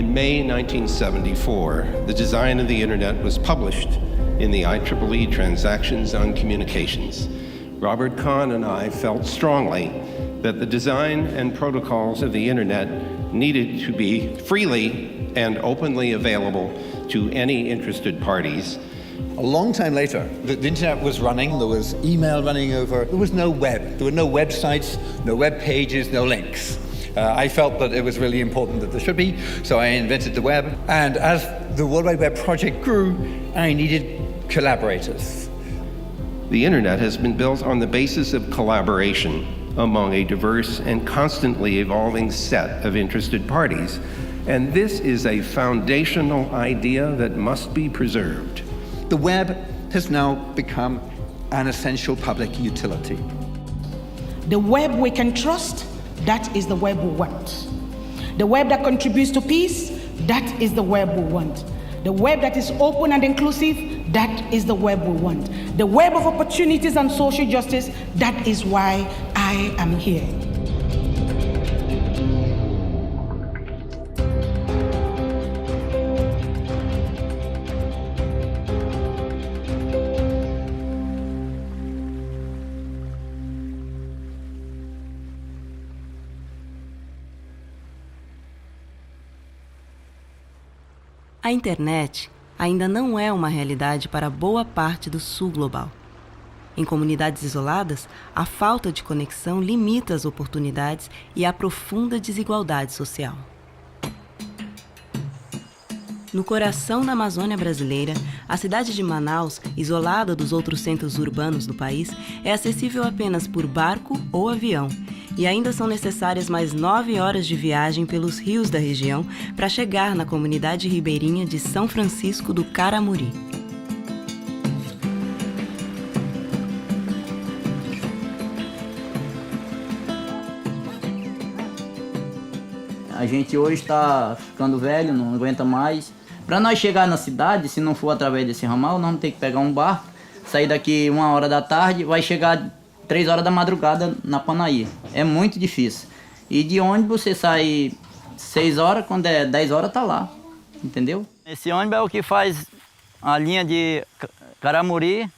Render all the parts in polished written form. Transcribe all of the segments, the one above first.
In May 1974, the design of the Internet was published in the IEEE Transactions on Communications. Robert Kahn and I felt strongly that the design and protocols of the Internet needed to be freely and openly available to any interested parties. A long time later, the internet was running, there was email running over, there was no web. There were no websites, no web pages, no links. I felt that it was really important that there should be, so I invented the web. And as the World Wide Web project grew, I needed collaborators. The internet has been built on the basis of collaboration among a diverse and constantly evolving set of interested parties. And this is a foundational idea that must be preserved. The web has now become an essential public utility. The web we can trust, that is the web we want. The web that contributes to peace, that is the web we want. The web that is open and inclusive, that is the web we want. The web of opportunities and social justice, that is why I am here. A internet ainda não é uma realidade para boa parte do sul global. Em comunidades isoladas, a falta de conexão limita as oportunidades e aprofunda a desigualdade social. No coração da Amazônia brasileira, a cidade de Manaus, isolada dos outros centros urbanos do país, é acessível apenas por barco ou avião, e ainda são necessárias mais 9 horas de viagem pelos rios da região para chegar na comunidade ribeirinha de São Francisco do Caramuri. A gente hoje está ficando velho, não aguenta mais. Para nós chegar na cidade, se não for através desse ramal, nós vamos ter que pegar um barco, sair daqui 1h da tarde, vai chegar 3h da madrugada na Panaí. É muito difícil. E de ônibus você sai 6h, quando é 10h tá lá, entendeu? Esse ônibus é o que faz a linha de Caramuri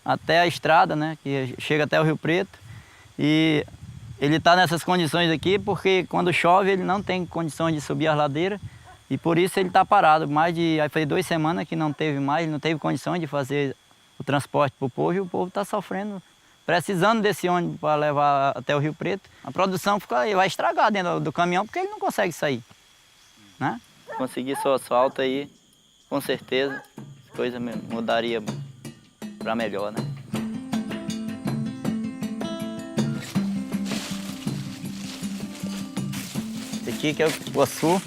até a estrada, né, que chega até o Rio Preto. E ele está nessas condições aqui porque quando chove ele não tem condições de subir as ladeiras e por isso ele está parado. Aí faz 2 semanas que não teve mais, ele não teve condições de fazer o transporte para o povo e o povo está sofrendo, precisando desse ônibus para levar até o Rio Preto. A produção vai estragar dentro do caminhão porque ele não consegue sair, né? Conseguir só asfalto aí, com certeza, a coisa mudaria para melhor, né? Esse aqui que é o cupuaçu.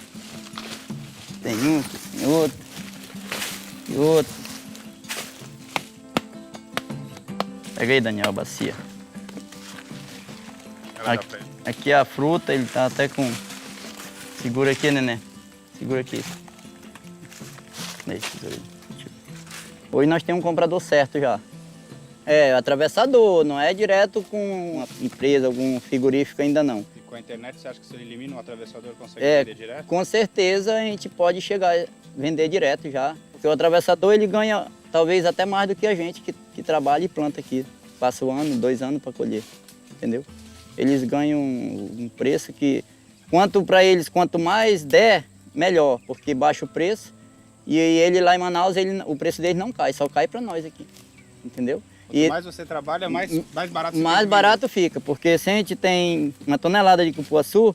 Tem um, tem outro e outro. Pega aí, Daniel, a bacia. Aqui é a fruta, ele tá até com... Segura aqui, neném. Segura aqui. Hoje nós temos um comprador certo já. É, atravessador, não é direto com uma empresa, algum frigorífico ainda não. E com a internet você acha que se ele elimina o atravessador consegue vender direto? Com certeza a gente pode chegar a vender direto já. Porque o atravessador ele ganha talvez até mais do que a gente que trabalha e planta aqui. Passa 1 ano, 2 anos para colher, entendeu? Eles ganham um preço que, para eles, quanto mais der, melhor, porque baixa o preço. E ele lá em Manaus, o preço dele não cai, só cai para nós aqui, entendeu? Quanto mais você trabalha, mais barato fica. Mais barato fica, porque se a gente tem 1 tonelada de cupuaçu,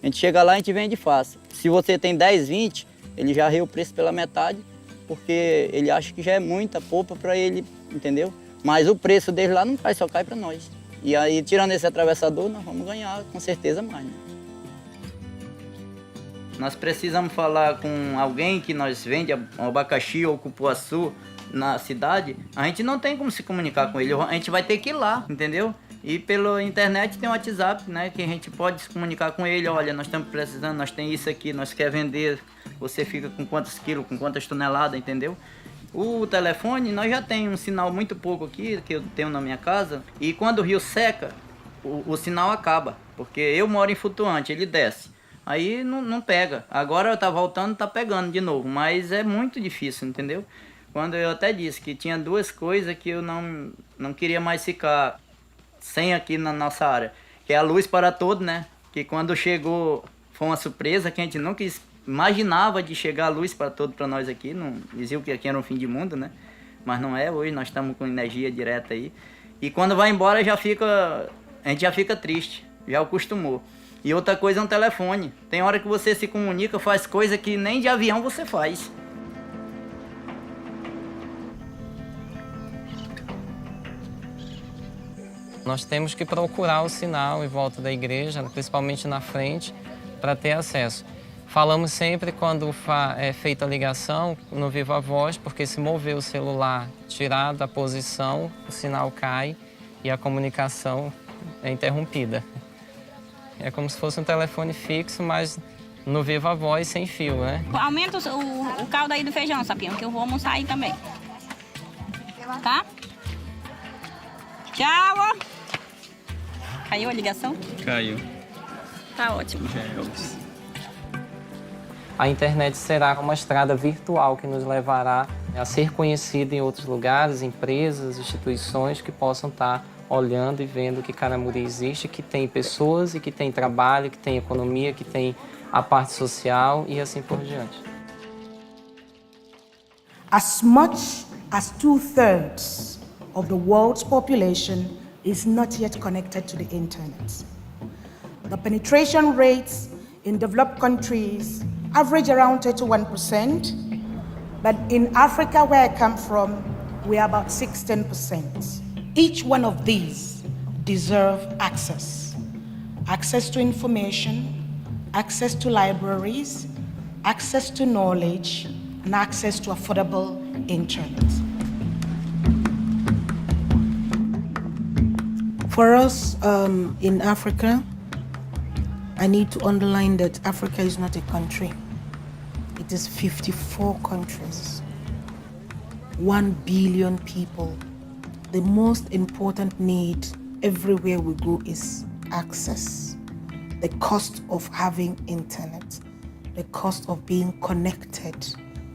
a gente chega lá e a gente vende fácil. Se você tem 10, 20, ele já arreia o preço pela metade, porque ele acha que já é muita polpa para ele, entendeu? Mas o preço dele lá não cai, só cai para nós. E aí, tirando esse atravessador, nós vamos ganhar com certeza mais, né? Nós precisamos falar com alguém que nós vende abacaxi ou cupuaçu na cidade, a gente não tem como se comunicar com ele, a gente vai ter que ir lá, entendeu? E pela internet tem o WhatsApp, né, que a gente pode se comunicar com ele, olha, nós estamos precisando, nós tem isso aqui, nós quer vender, você fica com quantos quilos, com quantas toneladas, entendeu? O telefone, nós já tem um sinal muito pouco aqui, que eu tenho na minha casa, e quando o rio seca, o sinal acaba, porque eu moro em Flutuante, ele desce. Aí não pega. Agora tá voltando, tá pegando de novo, mas é muito difícil, entendeu? Quando eu até disse que tinha duas coisas que eu não queria mais ficar sem aqui na nossa área, que é a luz para todo, né? Que quando chegou foi uma surpresa que a gente nunca imaginava de chegar a luz para todo para nós aqui, não diziam que aqui era um fim de mundo, né? Mas não é, hoje nós estamos com energia direta aí. E quando vai embora a gente já fica triste, já acostumou. E outra coisa é um telefone. Tem hora que você se comunica, faz coisa que nem de avião você faz. Nós temos que procurar o sinal em volta da igreja, principalmente na frente, para ter acesso. Falamos sempre quando é feita a ligação no Viva Voz, porque se mover o celular, tirar da posição, o sinal cai e a comunicação é interrompida. É como se fosse um telefone fixo, mas no Viva Voz sem fio, né? Aumenta o caldo aí do feijão, Sapinho, que eu vou almoçar aí também. Tá? Tchau! Caiu a ligação? Caiu. Tá ótimo. A internet será uma estrada virtual que nos levará a ser conhecido em outros lugares, empresas, instituições que possam estar olhando e vendo que Caramuru existe, que tem pessoas e que tem trabalho, que tem economia, que tem a parte social e assim por diante. As much as 2/3 of the world's population is not yet connected to the internet. The penetration rates in developed countries average around 31%, but in Africa, where I come from, we are about 16%. Each one of these deserve access. Access to information, access to libraries, access to knowledge, and access to affordable internet. For us in Africa, I need to underline that Africa is not a country. It is 54 countries, 1 billion people. The most important need everywhere we go is access. The cost of having internet, the cost of being connected,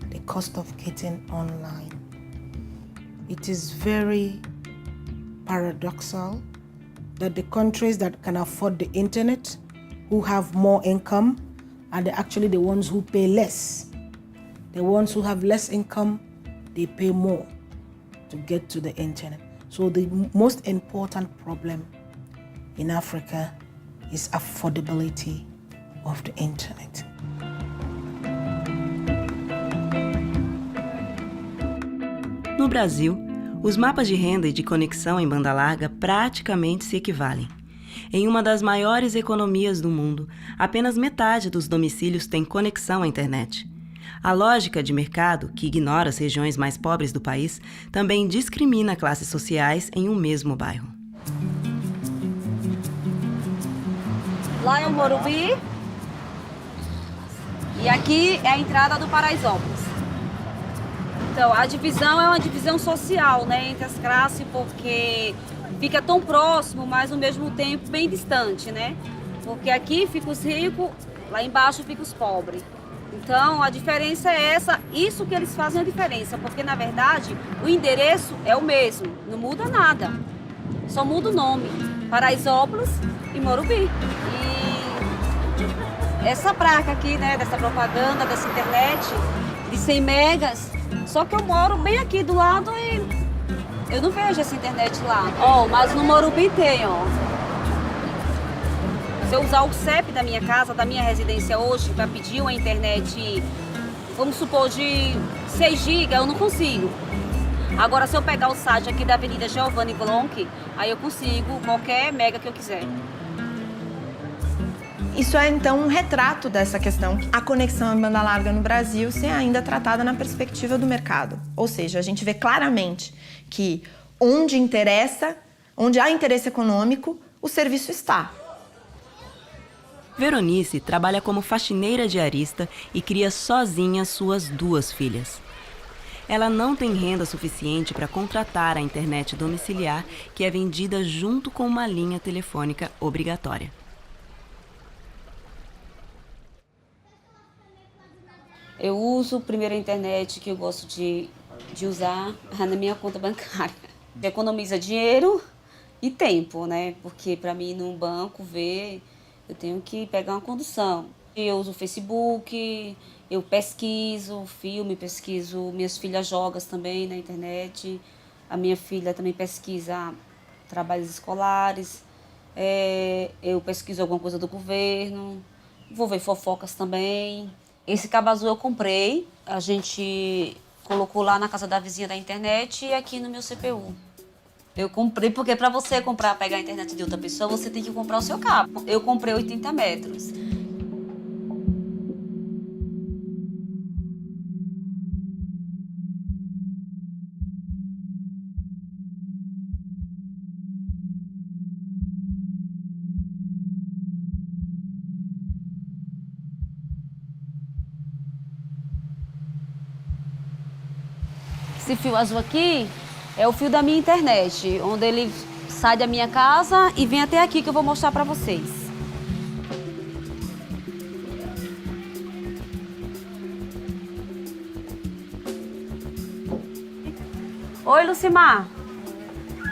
the cost of getting online. It is very paradoxal that the countries that can afford the internet, who have more income, are actually the ones who pay less. The ones who have less income, they pay more to get to the internet. So the most important problem in Africa is affordability of the internet. No Brasil, os mapas de renda e de conexão em banda larga praticamente se equivalem. Em uma das maiores economias do mundo, apenas metade dos domicílios tem conexão à internet. A lógica de mercado, que ignora as regiões mais pobres do país, também discrimina classes sociais em um mesmo bairro. Lá é o Morumbi e aqui é a entrada do Paraisópolis. Então, a divisão é uma divisão social, né, entre as classes, porque fica tão próximo, mas ao mesmo tempo bem distante, né? Porque aqui fica os ricos, lá embaixo fica os pobres. Então, a diferença é essa, isso que eles fazem a diferença, porque na verdade o endereço é o mesmo, não muda nada, só muda o nome, Paraisópolis e Morumbi. E essa placa aqui, né, dessa propaganda, dessa internet de 100 megas, só que eu moro bem aqui do lado e eu não vejo essa internet lá. Ó, mas no Morumbi tem, ó. Se eu usar o CEP da minha casa, da minha residência hoje, para pedir uma internet, vamos supor, de 6 GB, eu não consigo. Agora, se eu pegar o site aqui da Avenida Giovanni Glonck, aí eu consigo qualquer mega que eu quiser. Isso é, então, um retrato dessa questão. A conexão em banda larga no Brasil ser ainda tratada na perspectiva do mercado. Ou seja, a gente vê claramente que onde interessa, onde há interesse econômico, o serviço está. Veronice trabalha como faxineira diarista e cria sozinha suas 2 filhas. Ela não tem renda suficiente para contratar a internet domiciliar, que é vendida junto com uma linha telefônica obrigatória. Eu uso primeiro a internet que eu gosto de usar na minha conta bancária. Economiza dinheiro e tempo, né? Porque para mim ir num banco ver, eu tenho que pegar uma condução. Eu uso o Facebook, eu pesquiso filme, pesquiso, minhas filhas jogam também na internet. A minha filha também pesquisa trabalhos escolares. Eu pesquiso alguma coisa do governo. Vou ver fofocas também. Esse cabo azul eu comprei. A gente colocou lá na casa da vizinha da internet e aqui no meu CPU. Eu comprei porque para você pegar a internet de outra pessoa, você tem que comprar o seu cabo. Eu comprei 80 metros. Esse fio azul aqui é o fio da minha internet, onde ele sai da minha casa e vem até aqui que eu vou mostrar para vocês. Oi, Lucimar.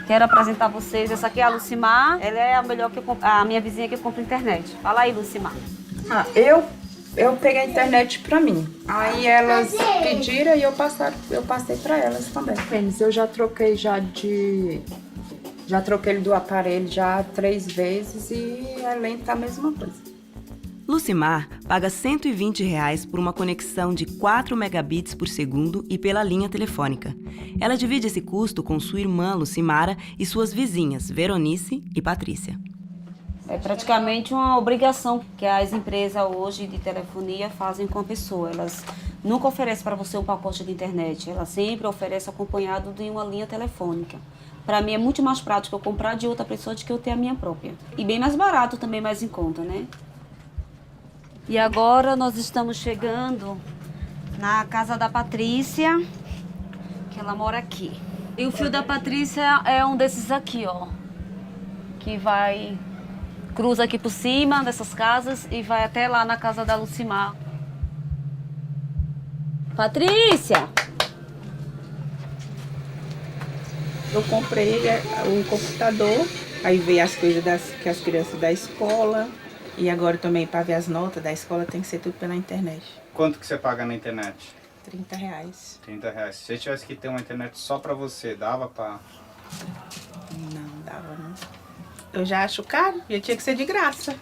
Quero apresentar vocês. Essa aqui é a Lucimar. Ela é a minha vizinha que compra internet. Fala aí, Lucimar. Eu peguei a internet pra mim. Aí elas pediram e eu passei pra elas também. Eu já troquei já troquei do aparelho já 3 vezes e além tá a mesma coisa. Lucimar paga R$ 120 por uma conexão de 4 megabits por segundo e pela linha telefônica. Ela divide esse custo com sua irmã Lucimara e suas vizinhas Veronice e Patrícia. É praticamente uma obrigação que as empresas hoje de telefonia fazem com a pessoa. Elas nunca oferecem para você um pacote de internet. Elas sempre oferecem acompanhado de uma linha telefônica. Para mim é muito mais prático eu comprar de outra pessoa do que eu ter a minha própria. E bem mais barato também, mais em conta, né? E agora nós estamos chegando na casa da Patrícia, que ela mora aqui. E o fio da Patrícia é um desses aqui, ó. Que cruza aqui por cima dessas casas e vai até lá na casa da Lucimar. Patrícia! Eu comprei o computador, aí veio as coisas que as crianças da escola. E agora também para ver as notas da escola tem que ser tudo pela internet. Quanto que você paga na internet? R$30. 30 reais. Se você tivesse que ter uma internet só pra você, dava pra... Não, dava não. Eu já acho caro, já tinha que ser de graça.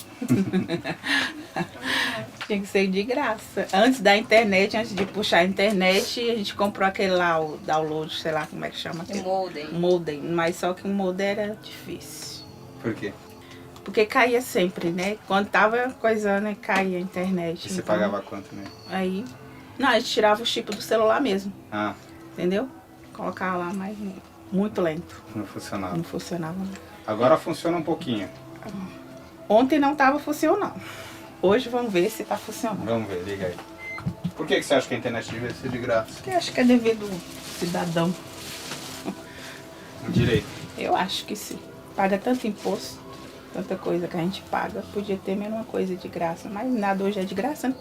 Tinha que ser de graça. Antes da internet, antes de puxar a internet, a gente comprou aquele lá, o download, sei lá como é que chama. O modem. Modem, mas só que o modem era difícil. Por quê? Porque caía sempre, né? Quando tava coisando, caía a internet. E você pagava quanto, né? Aí, não, a gente tirava o chip do celular mesmo. Ah. Entendeu? Colocava lá, mas muito lento. Não funcionava. Não funcionava. Agora funciona um pouquinho. Ontem não tava funcionando. Hoje vamos ver se tá funcionando. Vamos ver, liga aí. Por que você acha que a internet devia ser de graça? Eu acho que é dever do cidadão. Direito. Eu acho que sim. Paga tanto imposto, tanta coisa que a gente paga. Podia ter menos uma coisa de graça, mas nada hoje é de graça, né?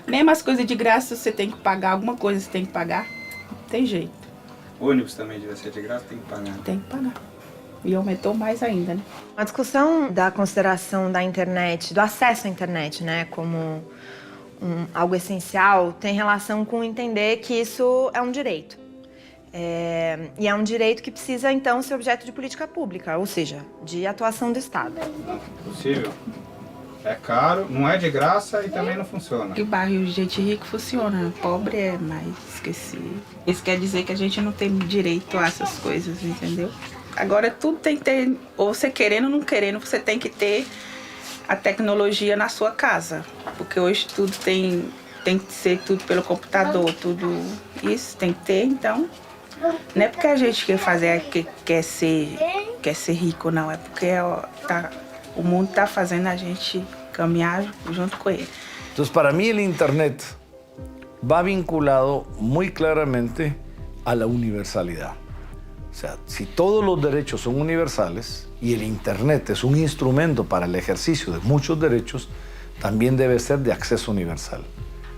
Mesmo as coisas de graça, você tem que pagar, alguma coisa você tem que pagar. Não tem jeito. O ônibus também devia ser de graça, tem que pagar. Tem que pagar. E aumentou mais ainda, né? A discussão da consideração da internet, do acesso à internet, né, como algo essencial, tem relação com entender que isso é um direito. E é um direito que precisa, então, ser objeto de política pública, ou seja, de atuação do Estado. Não, possível. É caro, não é de graça e também não funciona. Que o bairro de gente rica funciona, pobre é mais esquecido. Isso quer dizer que a gente não tem direito a essas coisas, entendeu? Agora tudo tem que ter, ou você querendo ou não querendo, você tem que ter a tecnologia na sua casa. Porque hoje tudo tem que ser tudo pelo computador, tudo isso tem que ter, então. Não é porque a gente quer ser rico, não, é porque o mundo está fazendo a gente caminhar junto com ele. Entonces, para mí el Internet va vinculado muy claramente a la universalidad. O sea, si todos los derechos son universales y el Internet es un instrumento para el ejercicio de muchos derechos, también debe ser de acceso universal.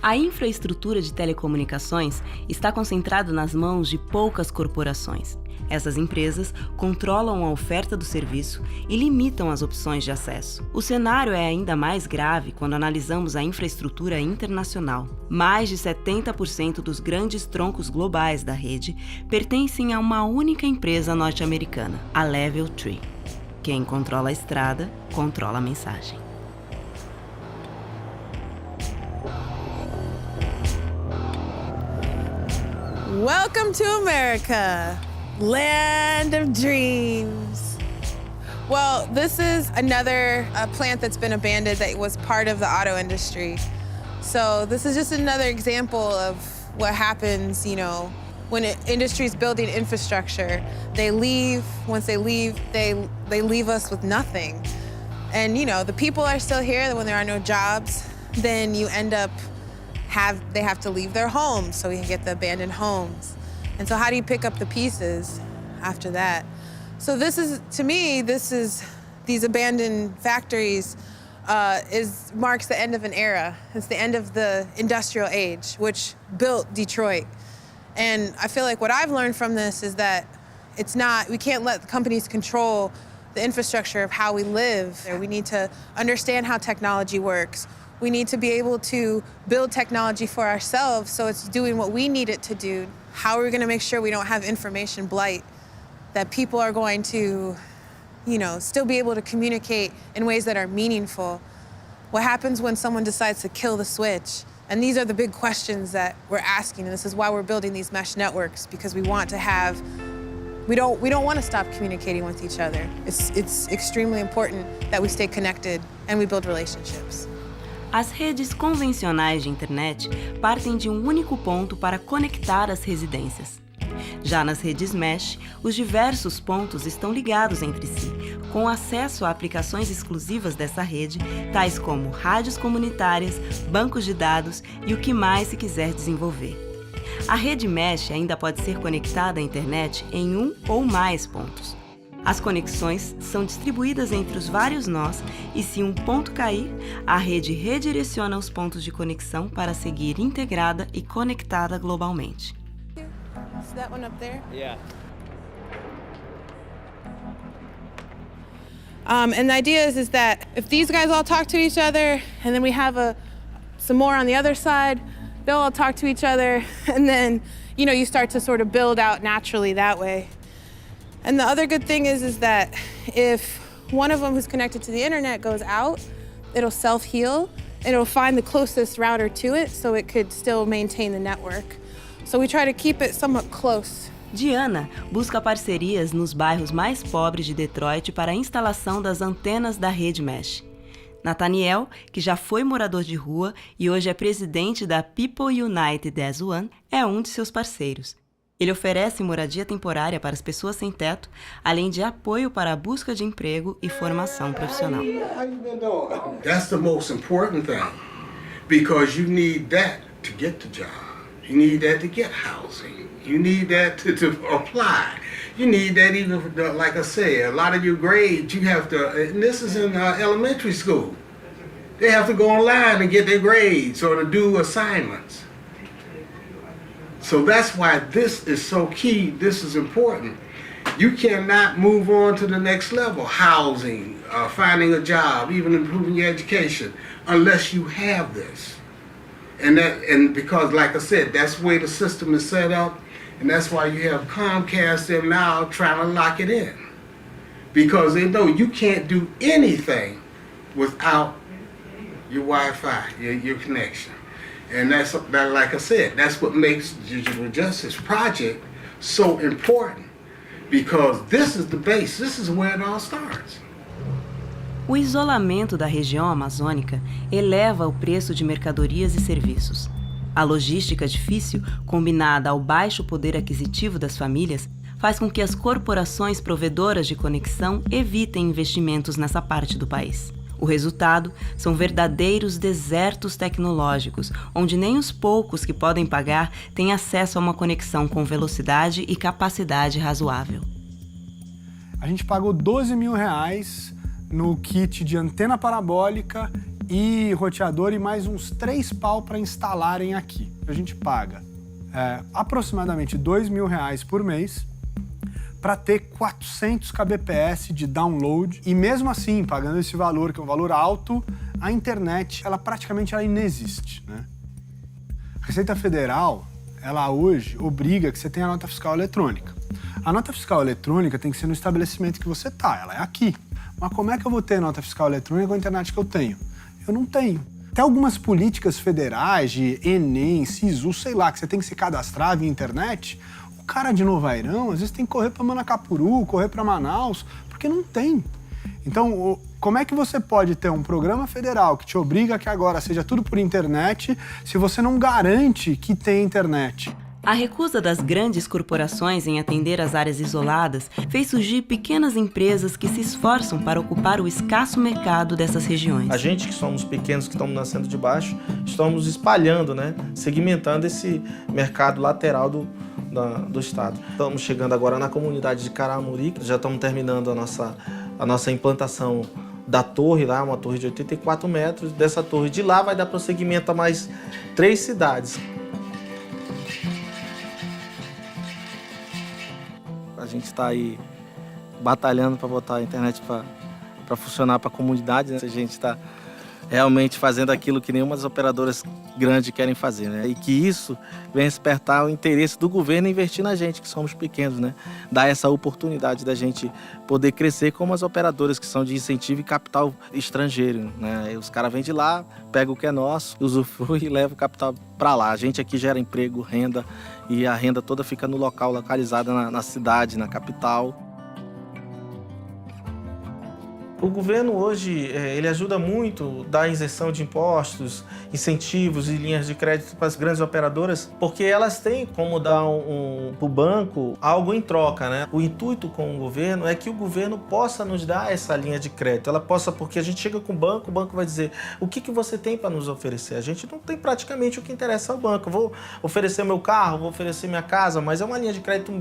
A infraestrutura de telecomunicações está concentrada nas mãos de poucas corporações. Essas empresas controlam a oferta do serviço e limitam as opções de acesso. O cenário é ainda mais grave quando analisamos a infraestrutura internacional. Mais de 70% dos grandes troncos globais da rede pertencem a uma única empresa norte-americana, a Level 3. Quem controla a estrada, controla a mensagem. Welcome to America, land of dreams. Well, this is another plant that's been abandoned that was part of the auto industry. So this is just another example of what happens, you know, when an industry's building infrastructure. They leave, once they leave, they leave us with nothing. And, you know, the people are still here when there are no jobs, then you end up they have to leave their homes, so we can get the abandoned homes. And so how do you pick up the pieces after that? So this is, to me, these abandoned factories marks the end of an era. It's the end of the industrial age, which built Detroit. And I feel like what I've learned from this is that we can't let the companies control the infrastructure of how we live. We need to understand how technology works. We need to be able to build technology for ourselves so it's doing what we need it to do. How are we going to make sure we don't have information blight, that people are going to, you know, still be able to communicate in ways that are meaningful? What happens when someone decides to kill the switch? And these are the big questions that we're asking, and this is why we're building these mesh networks, because we want to have, we don't want to stop communicating with each other. It's extremely important that we stay connected and we build relationships. As redes convencionais de internet partem de um único ponto para conectar as residências. Já nas redes mesh, os diversos pontos estão ligados entre si, com acesso a aplicações exclusivas dessa rede, tais como rádios comunitárias, bancos de dados e o que mais se quiser desenvolver. A rede mesh ainda pode ser conectada à internet em um ou mais pontos. As conexões são distribuídas entre os vários nós e, se um ponto cair, a rede redireciona os pontos de conexão para seguir integrada e conectada globalmente. Is that one up there? Yeah. And the idea is that if these guys all talk to each other, and then we have some more on the other side, they'll all talk to each other, and then, you know, you start to sort of build out naturally that way. And the other good thing is that if one of them who's connected to the internet goes out, it'll self-heal, and it'll find the closest router to it so it could still maintain the network. So we try to keep it somewhat close. Diana busca parcerias nos bairros mais pobres de Detroit para a instalação das antenas da rede mesh. Nathaniel, que já foi morador de rua e hoje é presidente da People United as One, é um de seus parceiros. Ele oferece moradia temporária para as pessoas sem teto, além de apoio para a busca de emprego e formação profissional. That's the most important thing, because you need that to get the job. You need that to get housing. You need that to apply. You need that even, like I said, a lot of your grades, you have to, and this is in elementary school, they have to go online and get their grades or to do assignments. So that's why this is so key, this is important. You cannot move on to the next level, housing, finding a job, even improving your education, unless you have this. And because, like I said, that's the way the system is set up, and that's why you have Comcast there now trying to lock it in. Because they know you can't do anything without your Wi-Fi, your connection. And that's, like I said, that's what makes Digital Justice Project so important. Because this is the base, this is where it all starts. O isolamento da região amazônica eleva o preço de mercadorias e serviços. A logística difícil, combinada ao baixo poder aquisitivo das famílias, faz com que as corporações provedoras de conexão evitem investimentos nessa parte do país. O resultado são verdadeiros desertos tecnológicos, onde nem os poucos que podem pagar têm acesso a uma conexão com velocidade e capacidade razoável. A gente pagou R$12 mil no kit de antena parabólica e roteador e mais uns 3 pau para instalarem aqui. A gente paga aproximadamente R$2.000 por mês para ter 400 kbps de download e mesmo assim, pagando esse valor, que é um valor alto, a internet, ela praticamente inexiste, né? A Receita Federal, ela hoje obriga que você tenha a nota fiscal eletrônica. A nota fiscal eletrônica tem que ser no estabelecimento que você tá, ela é aqui. Mas como é que eu vou ter nota fiscal eletrônica com a internet que eu tenho? Eu não tenho. Tem algumas políticas federais de Enem, SISU, sei lá, que você tem que se cadastrar via internet. O cara de Novairão, às vezes tem que correr para Manacapuru, correr para Manaus, porque não tem. Então, como é que você pode ter um programa federal que te obriga que agora seja tudo por internet, se você não garante que tem internet? A recusa das grandes corporações em atender as áreas isoladas fez surgir pequenas empresas que se esforçam para ocupar o escasso mercado dessas regiões. A gente que somos pequenos, que estamos nascendo de baixo, estamos espalhando, né, segmentando esse mercado lateral do estado. Estamos chegando agora na comunidade de Caramuri, já estamos terminando a nossa implantação da torre lá, uma torre de 84 metros. Dessa torre de lá vai dar prosseguimento a mais 3 cidades. A gente está aí batalhando para botar a internet para funcionar para a comunidade, né? A gente está realmente fazendo aquilo que nenhuma das operadoras grandes querem fazer, né? E que isso vem despertar o interesse do governo em investir na gente, que somos pequenos, né? Dar essa oportunidade da gente poder crescer como as operadoras que são de incentivo e capital estrangeiro, né? E os caras vêm de lá, pegam o que é nosso, usufrui e levam o capital para lá. A gente aqui gera emprego, renda, e a renda toda fica no local, localizada na cidade, na capital. O governo hoje, ele ajuda muito da isenção de impostos, incentivos e linhas de crédito para as grandes operadoras, porque elas têm como dar para o banco algo em troca, né? O intuito com o governo é que o governo possa nos dar essa linha de crédito. Ela possa, porque a gente chega com o banco vai dizer, o que você tem para nos oferecer? A gente não tem praticamente o que interessa ao banco. Eu vou oferecer meu carro, vou oferecer minha casa, mas é uma linha de crédito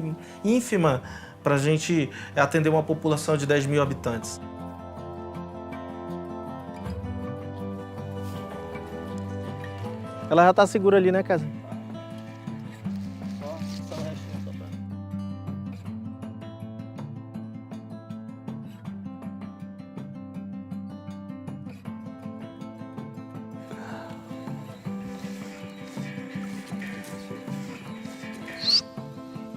ínfima para a gente atender uma população de 10 mil habitantes. Ela já tá segura ali, né, Casa?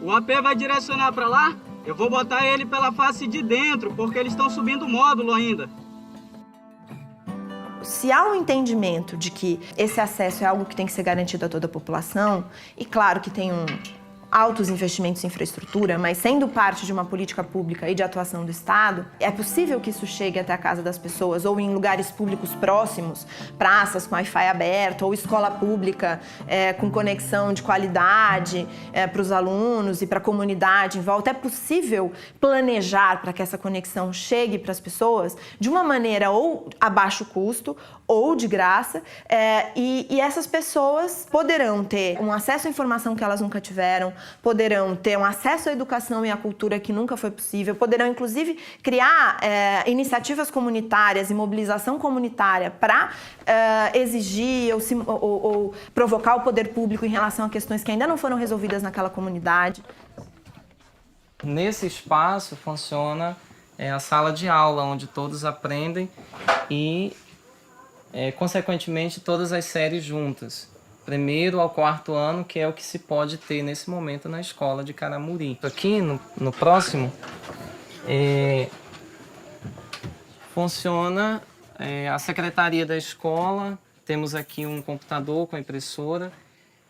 O AP vai direcionar para lá? Eu vou botar ele pela face de dentro, porque eles estão subindo o módulo ainda. Se há um entendimento de que esse acesso é algo que tem que ser garantido a toda a população, e claro que tem altos investimentos em infraestrutura, mas sendo parte de uma política pública e de atuação do Estado, é possível que isso chegue até a casa das pessoas ou em lugares públicos próximos, praças com Wi-Fi aberto ou escola pública com conexão de qualidade para os alunos e para a comunidade em volta. É possível planejar para que essa conexão chegue para as pessoas de uma maneira ou a baixo custo ou de graça, e essas pessoas poderão ter um acesso à informação que elas nunca tiveram, poderão ter um acesso à educação e à cultura que nunca foi possível, poderão inclusive criar iniciativas comunitárias e mobilização comunitária para exigir ou provocar o poder público em relação a questões que ainda não foram resolvidas naquela comunidade. Nesse espaço funciona a sala de aula, onde todos aprendem e consequentemente, todas as séries juntas. 1º ao 4º ano, que é o que se pode ter nesse momento na escola de Caramuri. Aqui, no próximo, funciona a secretaria da escola. Temos aqui um computador com a impressora.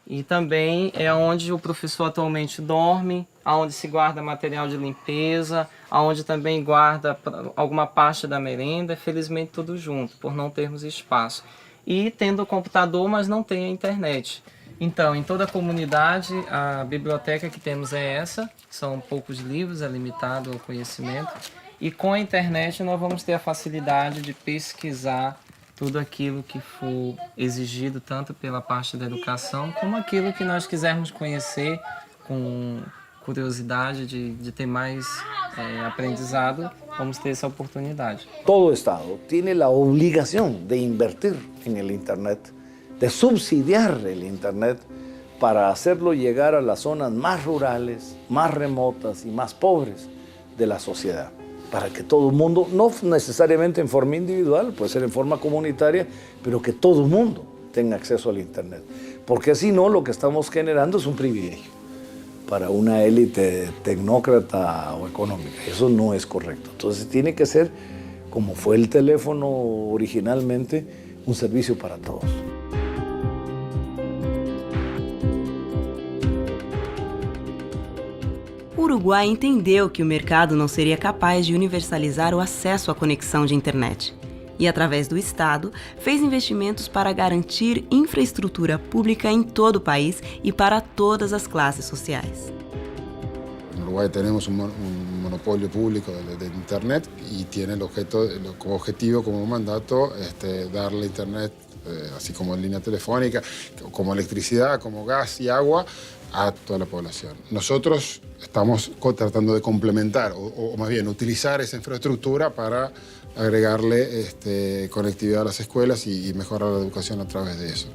E também é onde o professor atualmente dorme, onde se guarda material de limpeza, onde também guarda alguma parte da merenda, felizmente tudo junto, por não termos espaço. E tendo o computador, mas não tem a internet. Então, em toda a comunidade, a biblioteca que temos é essa, são poucos livros, é limitado ao conhecimento. E com a internet nós vamos ter a facilidade de pesquisar tudo aquilo que for exigido, tanto pela parte da educação, como aquilo que nós quisermos conhecer com curiosidade de ter mais aprendizado, vamos ter essa oportunidade. Todo Estado tiene la obligación de invertir en el Internet, de subsidiar el Internet para hacerlo llegar a las zonas más rurales, más remotas y más pobres de la sociedad. Para que todo el mundo, no necesariamente en forma individual, puede ser en forma comunitaria, pero que todo el mundo tenga acceso al Internet. Porque si no, lo que estamos generando es un privilegio para una élite tecnócrata o económica. Eso no es correcto. Entonces tiene que ser, como fue el teléfono originalmente, un servicio para todos. O Uruguai entendeu que o mercado não seria capaz de universalizar o acesso à conexão de internet. E, através do Estado, fez investimentos para garantir infraestrutura pública em todo o país e para todas as classes sociais. En Uruguay tenemos un monopolio público de Internet y tiene como objetivo, como mandato, darle Internet, así como línea telefónica, como electricidad, como gas y agua, a toda la población. Nosotros estamos tratando de complementar, o más bien utilizar esa infraestructura para agregarle conectividad a las escuelas y mejorar la educación a través de eso.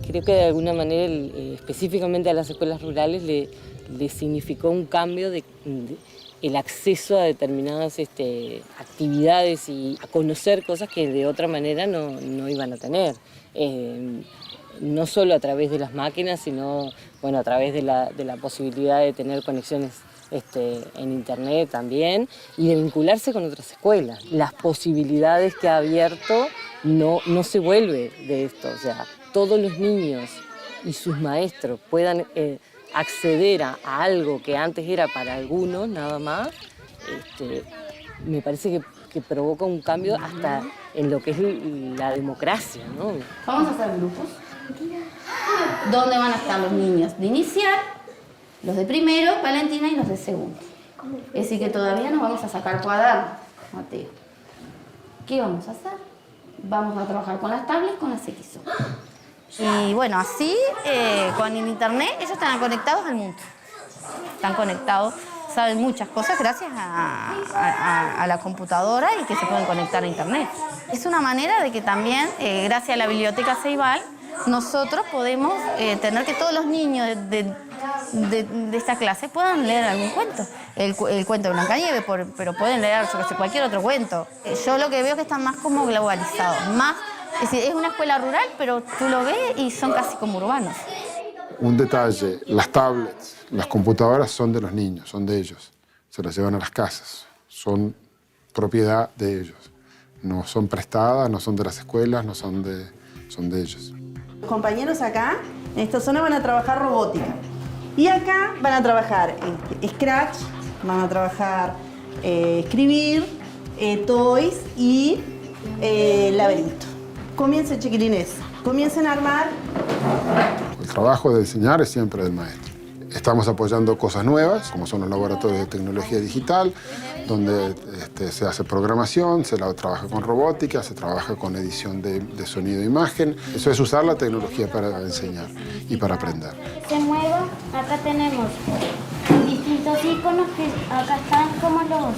Creo que de alguna manera, específicamente a las escuelas rurales, le significó un cambio el acceso a determinadas actividades y a conocer cosas que de otra manera no iban a tener. No solo a través de las máquinas, sino a través de la posibilidad de tener conexiones en Internet también y de vincularse con otras escuelas. Las posibilidades que ha abierto no se vuelve de esto. O sea, todos los niños y sus maestros puedan acceder a algo que antes era para algunos nada más, me parece que provoca un cambio hasta en lo que es la democracia, ¿no? Vamos a hacer grupos donde van a estar los niños de inicial, los de primero, Valentina, y los de segundo. Es decir, que todavía no vamos a sacar cuadernos, Mateo. ¿Qué vamos a hacer? Vamos a trabajar con las tablets, con las XO. Y bueno, así, con el Internet, ellos están conectados al mundo. Están conectados, saben muchas cosas gracias a la computadora y que se pueden conectar a Internet. Es una manera de que también, gracias a la Biblioteca Ceibal, nosotros podemos tener que todos los niños de esta clase puedan leer algún cuento. El cuento de Blancanieves, pero pueden leer, yo que sé, cualquier otro cuento. Yo lo que veo es que están más como globalizados, más. Es decir, es una escuela rural, pero tú lo ves y son casi como urbanos. Un detalle, las tablets, las computadoras son de los niños, son de ellos. Se las llevan a las casas, son propiedad de ellos. No son prestadas, no son de las escuelas, son de ellos. Los compañeros acá, en esta zona, van a trabajar robótica. Y acá van a trabajar Scratch, van a trabajar escribir, toys y laberinto. Comiencen, chiquilines, comiencen a armar. El trabajo de diseñar es siempre del maestro. Estamos apoyando cosas nuevas, como son los laboratorios de tecnología digital, donde se hace programación, se trabaja con robótica, se trabaja con edición de sonido e imagen. Eso es usar la tecnología para enseñar y para aprender. Se mueva, acá tenemos distintos iconos que acá están como los...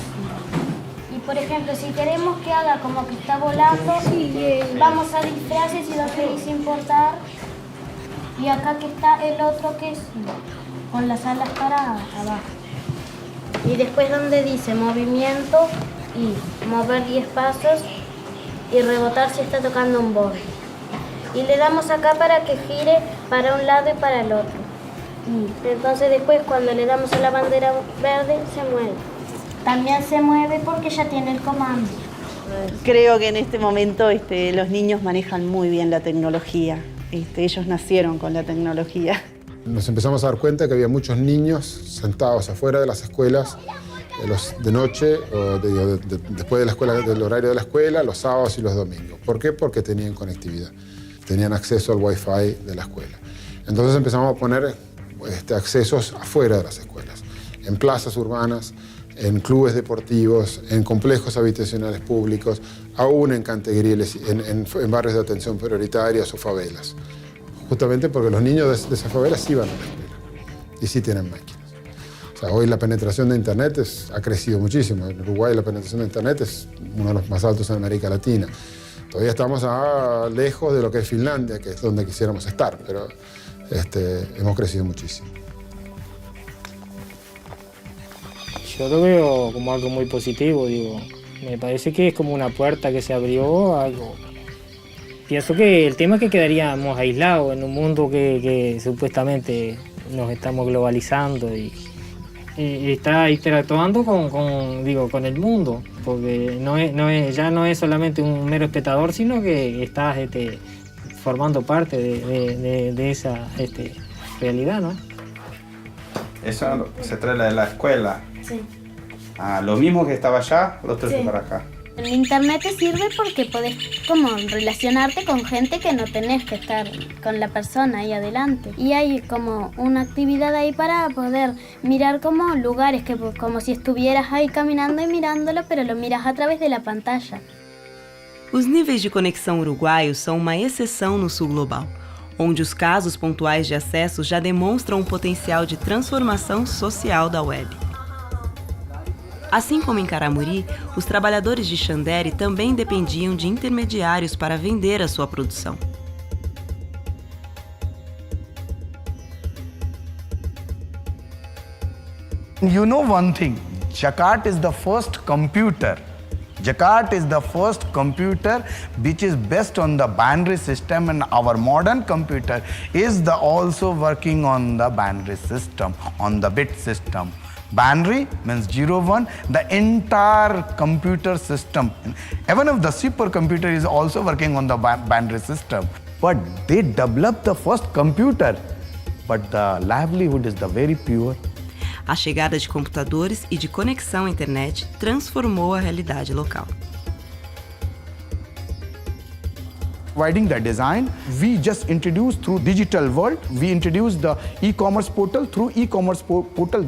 Y por ejemplo, si queremos que haga como que está volando, vamos a disfraces y lo que dice importar. Y acá que está el otro que es con las alas para abajo. Y después donde dice movimiento y mover 10 pasos y rebotar si está tocando un borde. Y le damos acá para que gire para un lado y para el otro. Entonces después cuando le damos a la bandera verde se mueve. También se mueve porque ya tiene el comando. Creo que en este momento los niños manejan muy bien la tecnología. Ellos nacieron con la tecnología. Nos empezamos a dar cuenta que había muchos niños sentados afuera de las escuelas de noche, o después de la escuela, del horario de la escuela, los sábados y los domingos. ¿Por qué? Porque tenían conectividad, tenían acceso al Wi-Fi de la escuela. Entonces empezamos a poner accesos afuera de las escuelas, en plazas urbanas, en clubes deportivos, en complejos habitacionales públicos, aún en cantegrieles, en barrios de atención prioritarias o favelas. Justamente porque los niños de esas favelas iban a la escuela. y sí tienen máquinas. O sea, hoy la penetración de Internet ha crecido muchísimo. En Uruguay la penetración de Internet es uno de los más altos en América Latina. Todavía estamos lejos de lo que es Finlandia, que es donde quisiéramos estar, pero hemos crecido muchísimo. Yo lo veo como algo muy positivo, digo. Me parece que es como una puerta que se abrió a algo. Pienso que el tema es que quedaríamos aislados en un mundo que supuestamente nos estamos globalizando y está interactuando con el mundo, porque ya no es solamente un mero espectador, sino que estás formando parte de esa realidad, ¿no? Eso se trae de la escuela. Sí. Lo mismo que estaba allá, lo traes para acá. El internet te sirve porque podés como relacionarte con gente que no tenés que estar con la persona ahí adelante. Y hay como una actividad ahí para poder mirar como lugares, que como si estuvieras ahí caminando y mirándolo, pero lo miras a través de la pantalla. Os níveis de conexão uruguaios são uma exceção no sul global, onde os casos pontuais de acesso já demonstram um potencial de transformação social da web. Assim como em Caramuri, os trabalhadores de Xandere também dependiam de intermediários para vender a sua produção. You know one thing, Jakarta is the first computer. Jakarta is the first computer which is based on the binary system, and our modern computer is also working on the binary system, on the bit system. Binary means 0, 1, the entire computer system. Even if the supercomputer is also working on the binary system. But they developed the first computer, but the livelihood is the very pure. A chegada de computadores e de conexão à internet transformou a realidade local. Providing the design, we just introduced through digital world, we introduced the e-commerce portal. Through e-commerce portal,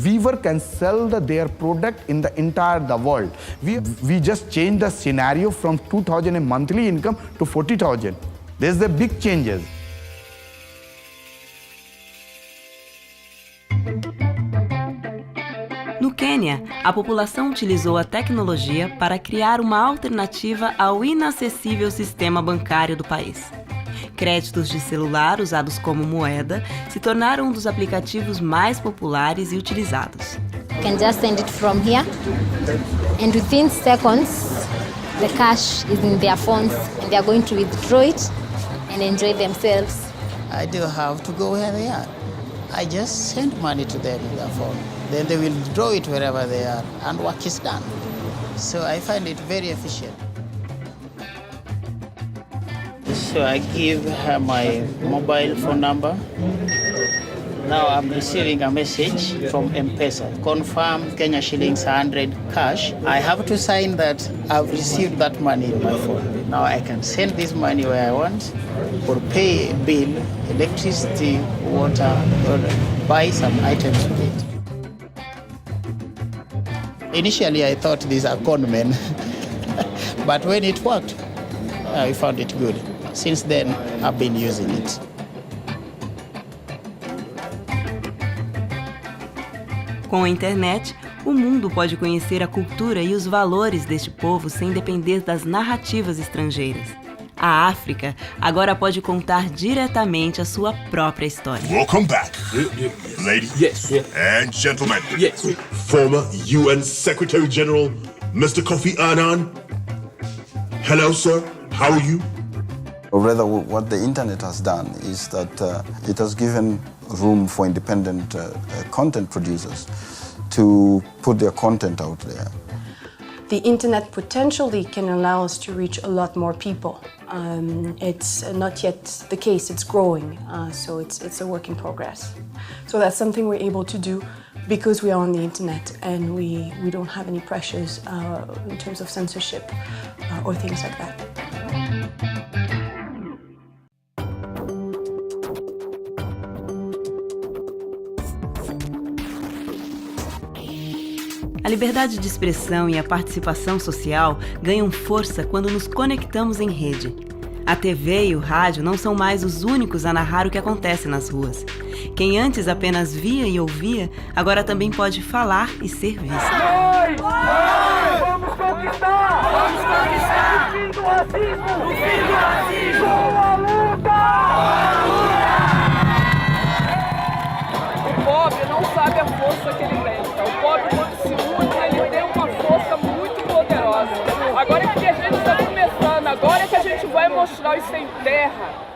weaver can sell their product in the entire world. We just changed the scenario from 2,000 in monthly income to 40,000. There's the big changes. No Quênia, a população utilizou a tecnologia para criar uma alternativa ao inacessível sistema bancário do país. Créditos de celular usados como moeda se tornaram um dos aplicativos mais populares e utilizados. You can just send it from here, and within seconds, the cash is in their phones, and they are going to withdraw it and enjoy themselves. I do have to go where they are. I just send money to them in their phone. Then they will draw it wherever they are, and work is done. So I find it very efficient. So I give her my mobile phone number. Now I'm receiving a message from M-Pesa. Confirm Kenya shillings 100 cash. I have to sign that I've received that money in my phone. Now I can send this money where I want, or pay a bill, electricity, water, or buy some items with it. Initially, I thought these are con men, but when it worked, I found it good. Since then, I've been using it. Com a internet, o mundo pode conhecer a cultura e os valores deste povo sem depender das narrativas estrangeiras. A África agora pode contar diretamente a sua própria história. Welcome back, ladies and gentlemen. Former UN Secretary General, Mr. Kofi Annan. Hello, sir. How are you? Or rather, what the internet has done is that it has given room for independent content producers to put their content out there. The internet potentially can allow us to reach a lot more people. It's not yet the case, it's growing, so it's a work in progress. So that's something we're able to do because we are on the internet and we don't have any pressures in terms of censorship or things like that. A liberdade de expressão e a participação social ganham força quando nos conectamos em rede. A TV e o rádio não são mais os únicos a narrar o que acontece nas ruas. Quem antes apenas via e ouvia, agora também pode falar e ser vista. Vamos conquistar! Vamos conquistar! O fim do racismo! O fim do racismo! Boa luta! O pobre não sabe a força que ele tem. O pobre, quando se une, ele tem uma força muito poderosa. Agora que a gente está começando, agora que a gente vai mostrar isso em terra.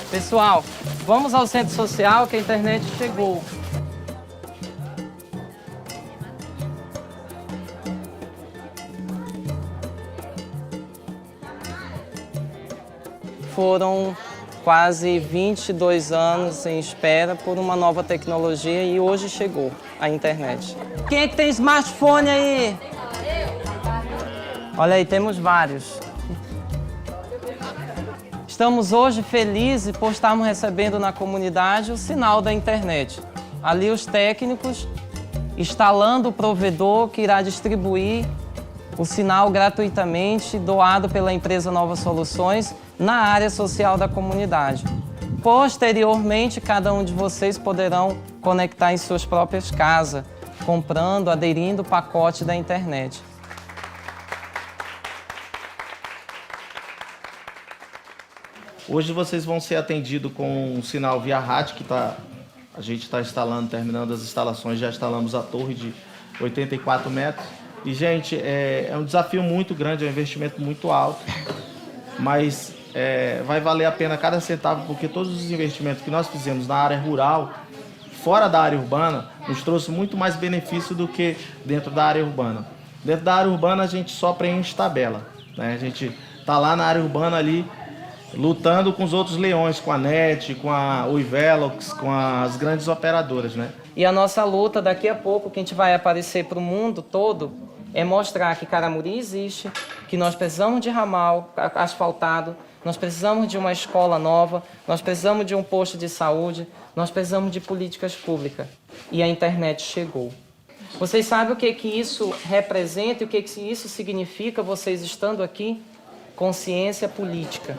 Pessoal, vamos ao centro social que a internet chegou. Foram quase 22 anos em espera por uma nova tecnologia e hoje chegou a internet. Quem é que tem smartphone aí? Olha aí, temos vários. Estamos hoje felizes por estarmos recebendo na comunidade o sinal da internet. Ali os técnicos instalando o provedor que irá distribuir o sinal gratuitamente, doado pela empresa Nova Soluções, na área social da comunidade. Posteriormente, cada um de vocês poderão conectar em suas próprias casas, comprando, aderindo o pacote da internet. Hoje vocês vão ser atendidos com um sinal via rádio que a gente está instalando, terminando as instalações, já instalamos a torre de 84 metros. E, gente, é um desafio muito grande, é um investimento muito alto, mas vai valer a pena cada centavo, porque todos os investimentos que nós fizemos na área rural, fora da área urbana, nos trouxe muito mais benefício do que dentro da área urbana. Dentro da área urbana a gente só preenche tabela, né? A gente está lá na área urbana ali, lutando com os outros leões, com a NET, com a Oi Velox, com as grandes operadoras, né? E a nossa luta daqui a pouco, que a gente vai aparecer para o mundo todo, é mostrar que Caramuri existe, que nós precisamos de ramal asfaltado, nós precisamos de uma escola nova, nós precisamos de um posto de saúde, nós precisamos de políticas públicas. E a internet chegou. Vocês sabem o que isso representa e o que isso significa, vocês estando aqui? Consciência política.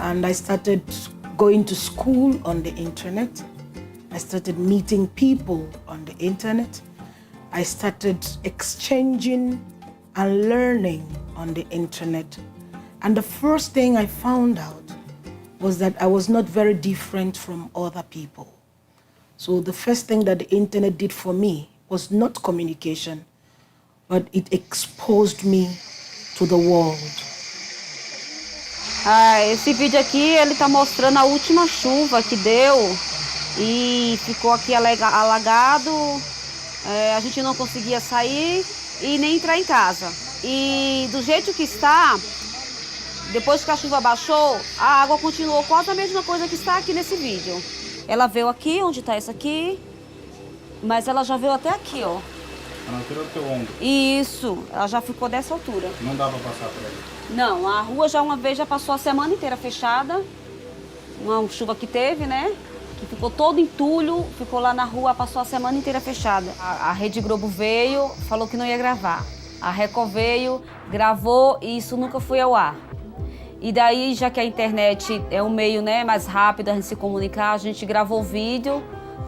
And I started going to school on the internet. I started meeting people on the internet. I started exchanging and learning on the internet. And the first thing I found out was that I was not very different from other people. So the first thing that the internet did for me was not communication, but it exposed me to the world. Esse vídeo aqui, ele tá mostrando a última chuva que deu e ficou aqui alagado, a gente não conseguia sair e nem entrar em casa. E do jeito que está, depois que a chuva baixou, a água continuou quase a mesma coisa que está aqui nesse vídeo. Ela veio aqui, onde está essa aqui, mas ela já veio até aqui, ó. Na altura do teu ombro? Isso, ela já ficou dessa altura. Não dá pra passar por aí? Não, a rua já uma vez já passou a semana inteira fechada. Uma chuva que teve, né? Que ficou todo entulho, ficou lá na rua, passou a semana inteira fechada. A Rede Globo veio, falou que não ia gravar. A Record veio, gravou e isso nunca foi ao ar. E daí, já que a internet é um meio, né, mais rápido a gente se comunicar, a gente gravou o vídeo,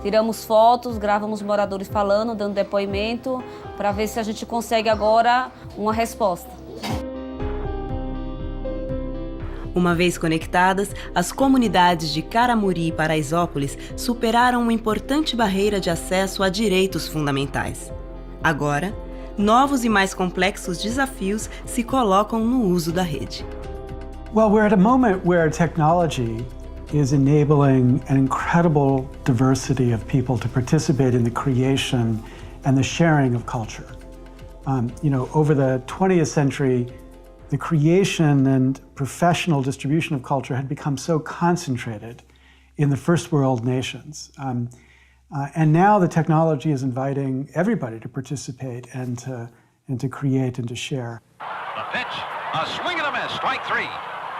tiramos fotos, gravamos moradores falando, dando depoimento, para ver se a gente consegue agora uma resposta. Uma vez conectadas, as comunidades de Caramuri e Paraisópolis superaram uma importante barreira de acesso a direitos fundamentais. Agora, novos e mais complexos desafios se colocam no uso da rede. Well, we're at a moment where technology is enabling an incredible diversity of people to participate in the creation and the sharing of culture. Over the 20th century, the creation and professional distribution of culture had become so concentrated in the first world nations. And now the technology is inviting everybody to participate and to create and to share. The pitch, a swing and a miss, strike three.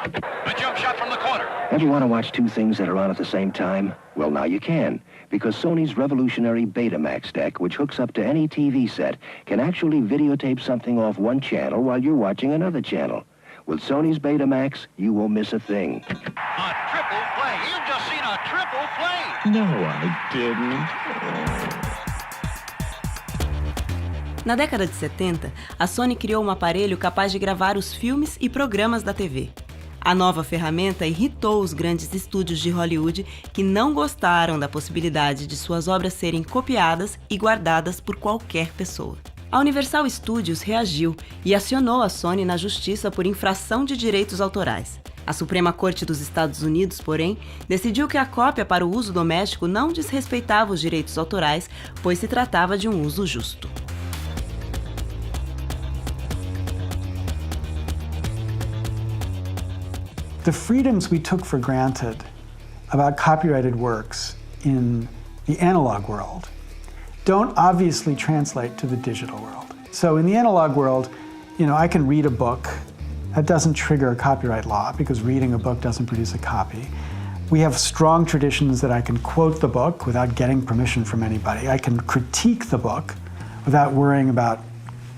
A jump shot from the corner. Ever want to watch two things that are on at the same time? Well, now you can, because Sony's revolutionary Betamax deck, which hooks up to any TV set, can actually videotape something off one channel while you're watching another channel. With Sony's Betamax, you won't miss a thing. A triple play. You've just seen a triple play. No, I didn't. Na década de 70, a Sony criou um aparelho capaz de gravar os filmes e programas da TV. A nova ferramenta irritou os grandes estúdios de Hollywood que não gostaram da possibilidade de suas obras serem copiadas e guardadas por qualquer pessoa. A Universal Studios reagiu e acionou a Sony na justiça por infração de direitos autorais. A Suprema Corte dos Estados Unidos, porém, decidiu que a cópia para o uso doméstico não desrespeitava os direitos autorais, pois se tratava de um uso justo. The freedoms we took for granted about copyrighted works in the analog world don't obviously translate to the digital world. So in the analog world, I can read a book. That doesn't trigger a copyright law because reading a book doesn't produce a copy. We have strong traditions that I can quote the book without getting permission from anybody. I can critique the book without worrying about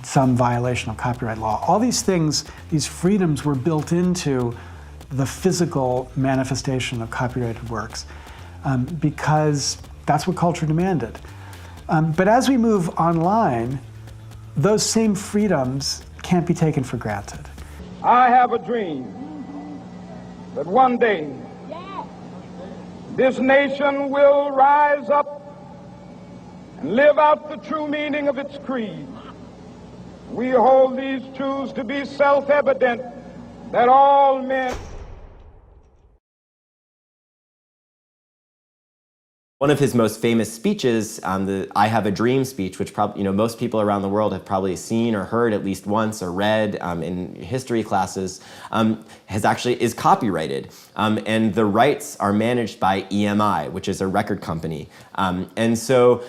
some violation of copyright law. All these things, these freedoms were built into the physical manifestation of copyrighted works because that's what culture demanded. But as we move online, those same freedoms can't be taken for granted. I have a dream that one day this nation will rise up and live out the true meaning of its creed. We hold these truths to be self-evident that all men... One of his most famous speeches, the I Have a Dream speech, which most people around the world have probably seen or heard at least once or read in history classes, is copyrighted. And the rights are managed by EMI, which is a record company. And so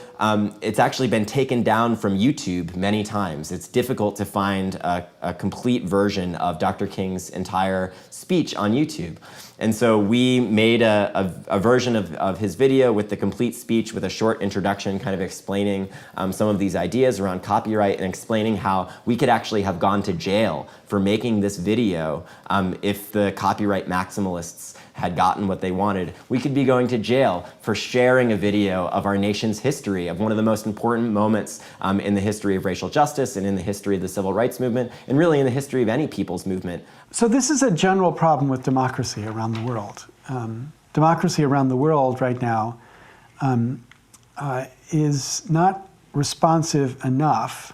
it's actually been taken down from YouTube many times. It's difficult to find a complete version of Dr. King's entire speech on YouTube. And so we made a version of his video with the complete speech with a short introduction kind of explaining some of these ideas around copyright and explaining how we could actually have gone to jail for making this video if the copyright maximalists had gotten what they wanted. We could be going to jail for sharing a video of our nation's history, of one of the most important moments in the history of racial justice and in the history of the civil rights movement, and really in the history of any people's movement. So this is a general problem with democracy around the world. Democracy around the world right now is not responsive enough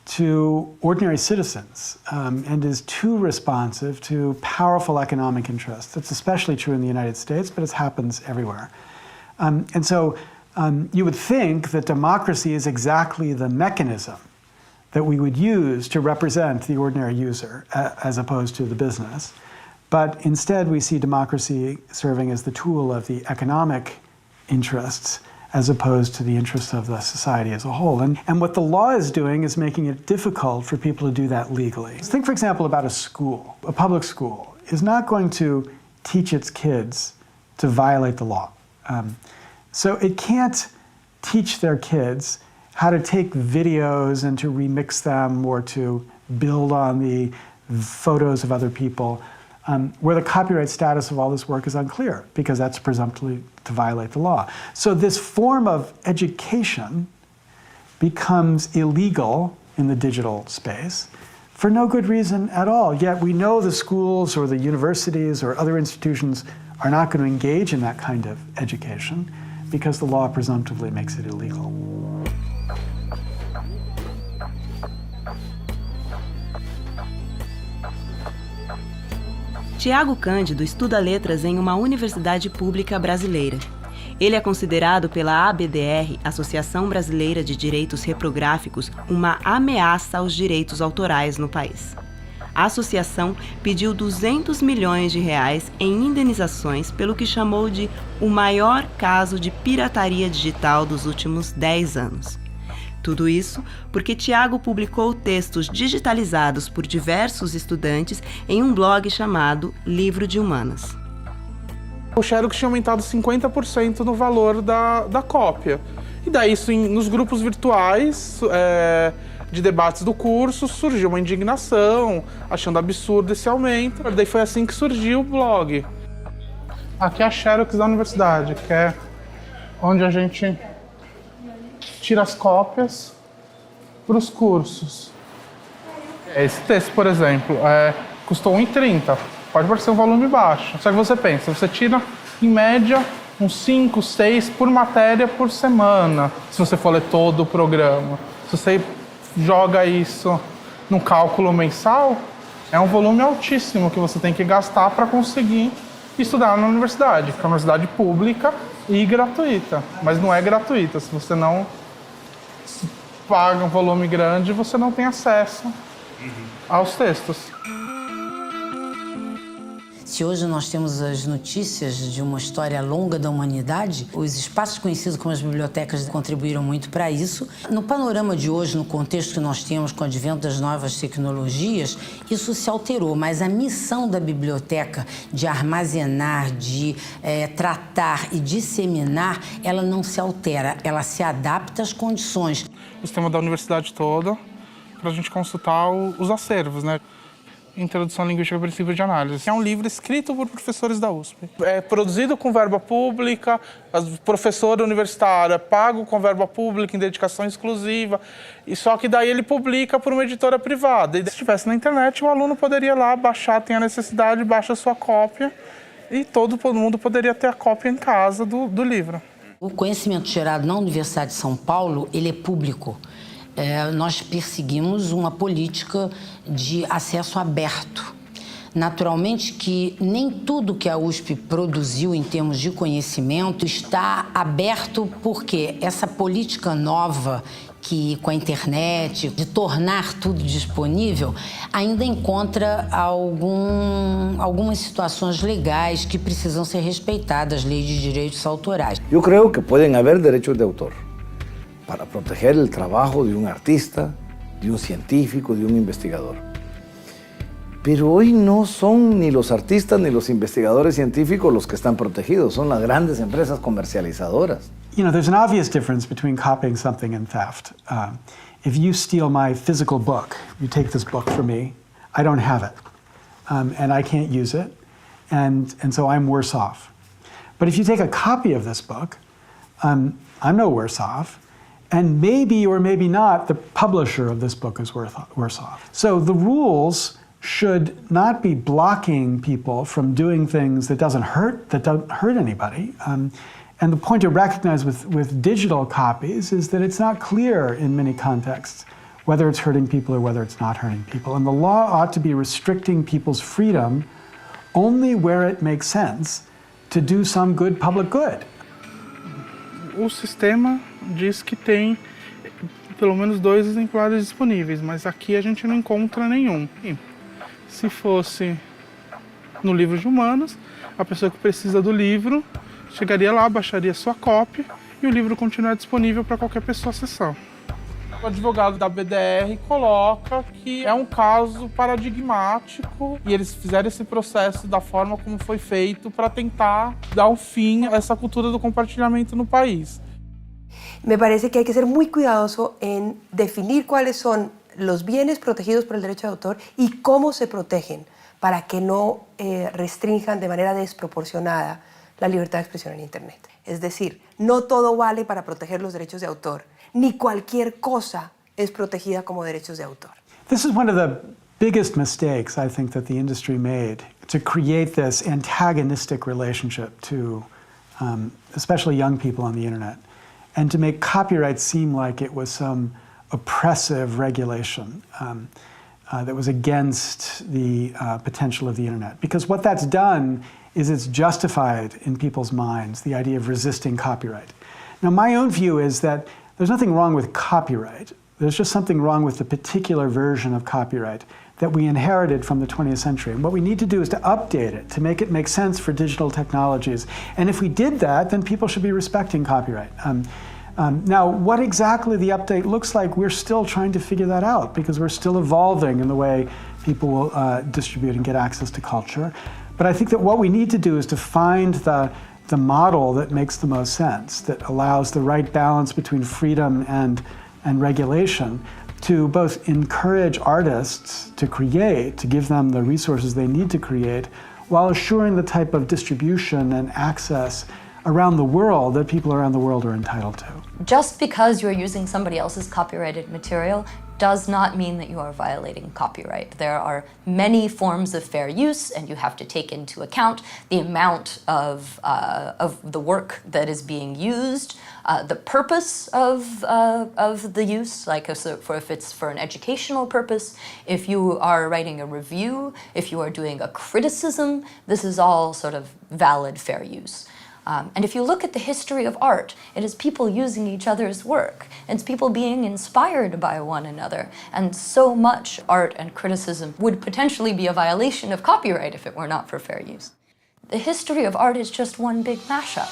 to ordinary citizens and is too responsive to powerful economic interests. That's especially true in the United States, but it happens everywhere. And so you would think that democracy is exactly the mechanism that we would use to represent the ordinary user as opposed to the business. But instead we see democracy serving as the tool of the economic interests as opposed to the interests of the society as a whole. And what the law is doing is making it difficult for people to do that legally. Think, for example, about a school. A public school is not going to teach its kids to violate the law. So it can't teach their kids how to take videos and to remix them or to build on the photos of other people. where the copyright status of all this work is unclear, because that's presumptively to violate the law. So this form of education becomes illegal in the digital space for no good reason at all. Yet we know the schools or the universities or other institutions are not going to engage in that kind of education because the law presumptively makes it illegal. Tiago Cândido estuda letras em uma universidade pública brasileira. Ele é considerado pela ABDR, Associação Brasileira de Direitos Reprográficos, uma ameaça aos direitos autorais no país. A associação pediu 200 milhões de reais em indenizações pelo que chamou de o maior caso de pirataria digital dos últimos 10 anos. Tudo isso porque Tiago publicou textos digitalizados por diversos estudantes em um blog chamado Livro de Humanas. O Xerox tinha aumentado 50% no valor da cópia. E daí, nos grupos virtuais de debates do curso, surgiu uma indignação, achando absurdo esse aumento. Daí foi assim que surgiu o blog. Aqui é a Xerox da universidade, que é onde a gente tira as cópias para os cursos. Esse texto, por exemplo, custou R$1,30. Pode parecer um volume baixo. Só que você pensa, você tira, em média, uns 5, 6 por matéria por semana, se você for ler todo o programa. Se você joga isso no cálculo mensal, é um volume altíssimo que você tem que gastar para conseguir estudar na universidade, que é uma universidade pública e gratuita. Mas não é gratuita, se você não paga um volume grande, você não tem acesso aos textos. Se hoje nós temos as notícias de uma história longa da humanidade, os espaços conhecidos como as bibliotecas contribuíram muito para isso. No panorama de hoje, no contexto que nós temos com o advento das novas tecnologias, isso se alterou, mas a missão da biblioteca de armazenar, de tratar e disseminar, ela não se altera, ela se adapta às condições. O sistema da universidade toda, para a gente consultar os acervos, né? Introdução à Linguística e Princípios de Análise. É um livro escrito por professores da USP. É produzido com verba pública, o professor universitário é pago com verba pública, em dedicação exclusiva, e só que daí ele publica por uma editora privada. E se estivesse na internet, o aluno poderia ir lá baixar, tem a necessidade, baixa a sua cópia, e todo mundo poderia ter a cópia em casa do livro. O conhecimento gerado na Universidade de São Paulo, ele é público. Nós perseguimos uma política de acesso aberto. Naturalmente que nem tudo que a USP produziu em termos de conhecimento está aberto, porque essa política nova que com a internet, de tornar tudo disponível, ainda encontra algumas situações legais que precisam ser respeitadas, leis de direitos autorais. Eu creio que podem haver direitos de autor para proteger el trabajo de un artista, de un científico, de un investigador. Pero hoy no son ni los artistas ni los investigadores científicos los que están protegidos, son las grandes empresas comercializadoras. You know, there's an obvious difference between copying something and theft. If you steal my physical book, you take this book from me, I don't have it, and I can't use it, and so I'm worse off. But if you take a copy of this book, I'm no worse off, and maybe or maybe not, the publisher of this book is worse off. So the rules should not be blocking people from doing things that don't hurt anybody. And the point to recognize with digital copies is that it's not clear in many contexts whether it's hurting people or whether it's not hurting people. And the law ought to be restricting people's freedom only where it makes sense to do some good public good. O sistema diz que tem pelo menos 2 exemplares disponíveis, mas aqui a gente não encontra nenhum. Se fosse no livro de humanas, a pessoa que precisa do livro chegaria lá, baixaria sua cópia e o livro continuaria disponível para qualquer pessoa acessar. O advogado da BDR coloca que é um caso paradigmático e eles fizeram esse processo da forma como foi feito para tentar dar um fim a essa cultura do compartilhamento no país. Me parece que hay que ser muy cuidadoso en definir cuáles son los bienes protegidos por el derecho de autor y cómo se protegen, para que no restrinjan de manera desproporcionada la libertad de expresión en Internet. Es decir, no todo vale para proteger los derechos de autor, ni cualquier cosa es protegida como derechos de autor. This is one of the biggest mistakes I think that the industry made, to create this antagonistic relationship to especially young people on the internet, and to make copyright seem like it was some oppressive regulation that was against the potential of the internet. Because what that's done is it's justified in people's minds the idea of resisting copyright. Now, my own view is that there's nothing wrong with copyright. There's just something wrong with the particular version of copyright that we inherited from the 20th century. And what we need to do is to update it, to make it make sense for digital technologies. And if we did that, then people should be respecting copyright. Now, what exactly the update looks like, we're still trying to figure that out, because we're still evolving in the way people will distribute and get access to culture. But I think that what we need to do is to find the model that makes the most sense, that allows the right balance between freedom and regulation, to both encourage artists to create, to give them the resources they need to create, while assuring the type of distribution and access around the world that people around the world are entitled to. Just because you're using somebody else's copyrighted material does not mean that you are violating copyright. There are many forms of fair use, and you have to take into account the amount of the work that is being used, the purpose of the use, like if it's for an educational purpose, if you are writing a review, if you are doing a criticism, this is all sort of valid fair use. And if you look at the history of art, it is people using each other's work. It's people being inspired by one another. And so much art and criticism would potentially be a violation of copyright if it were not for fair use. The history of art is just one big mashup.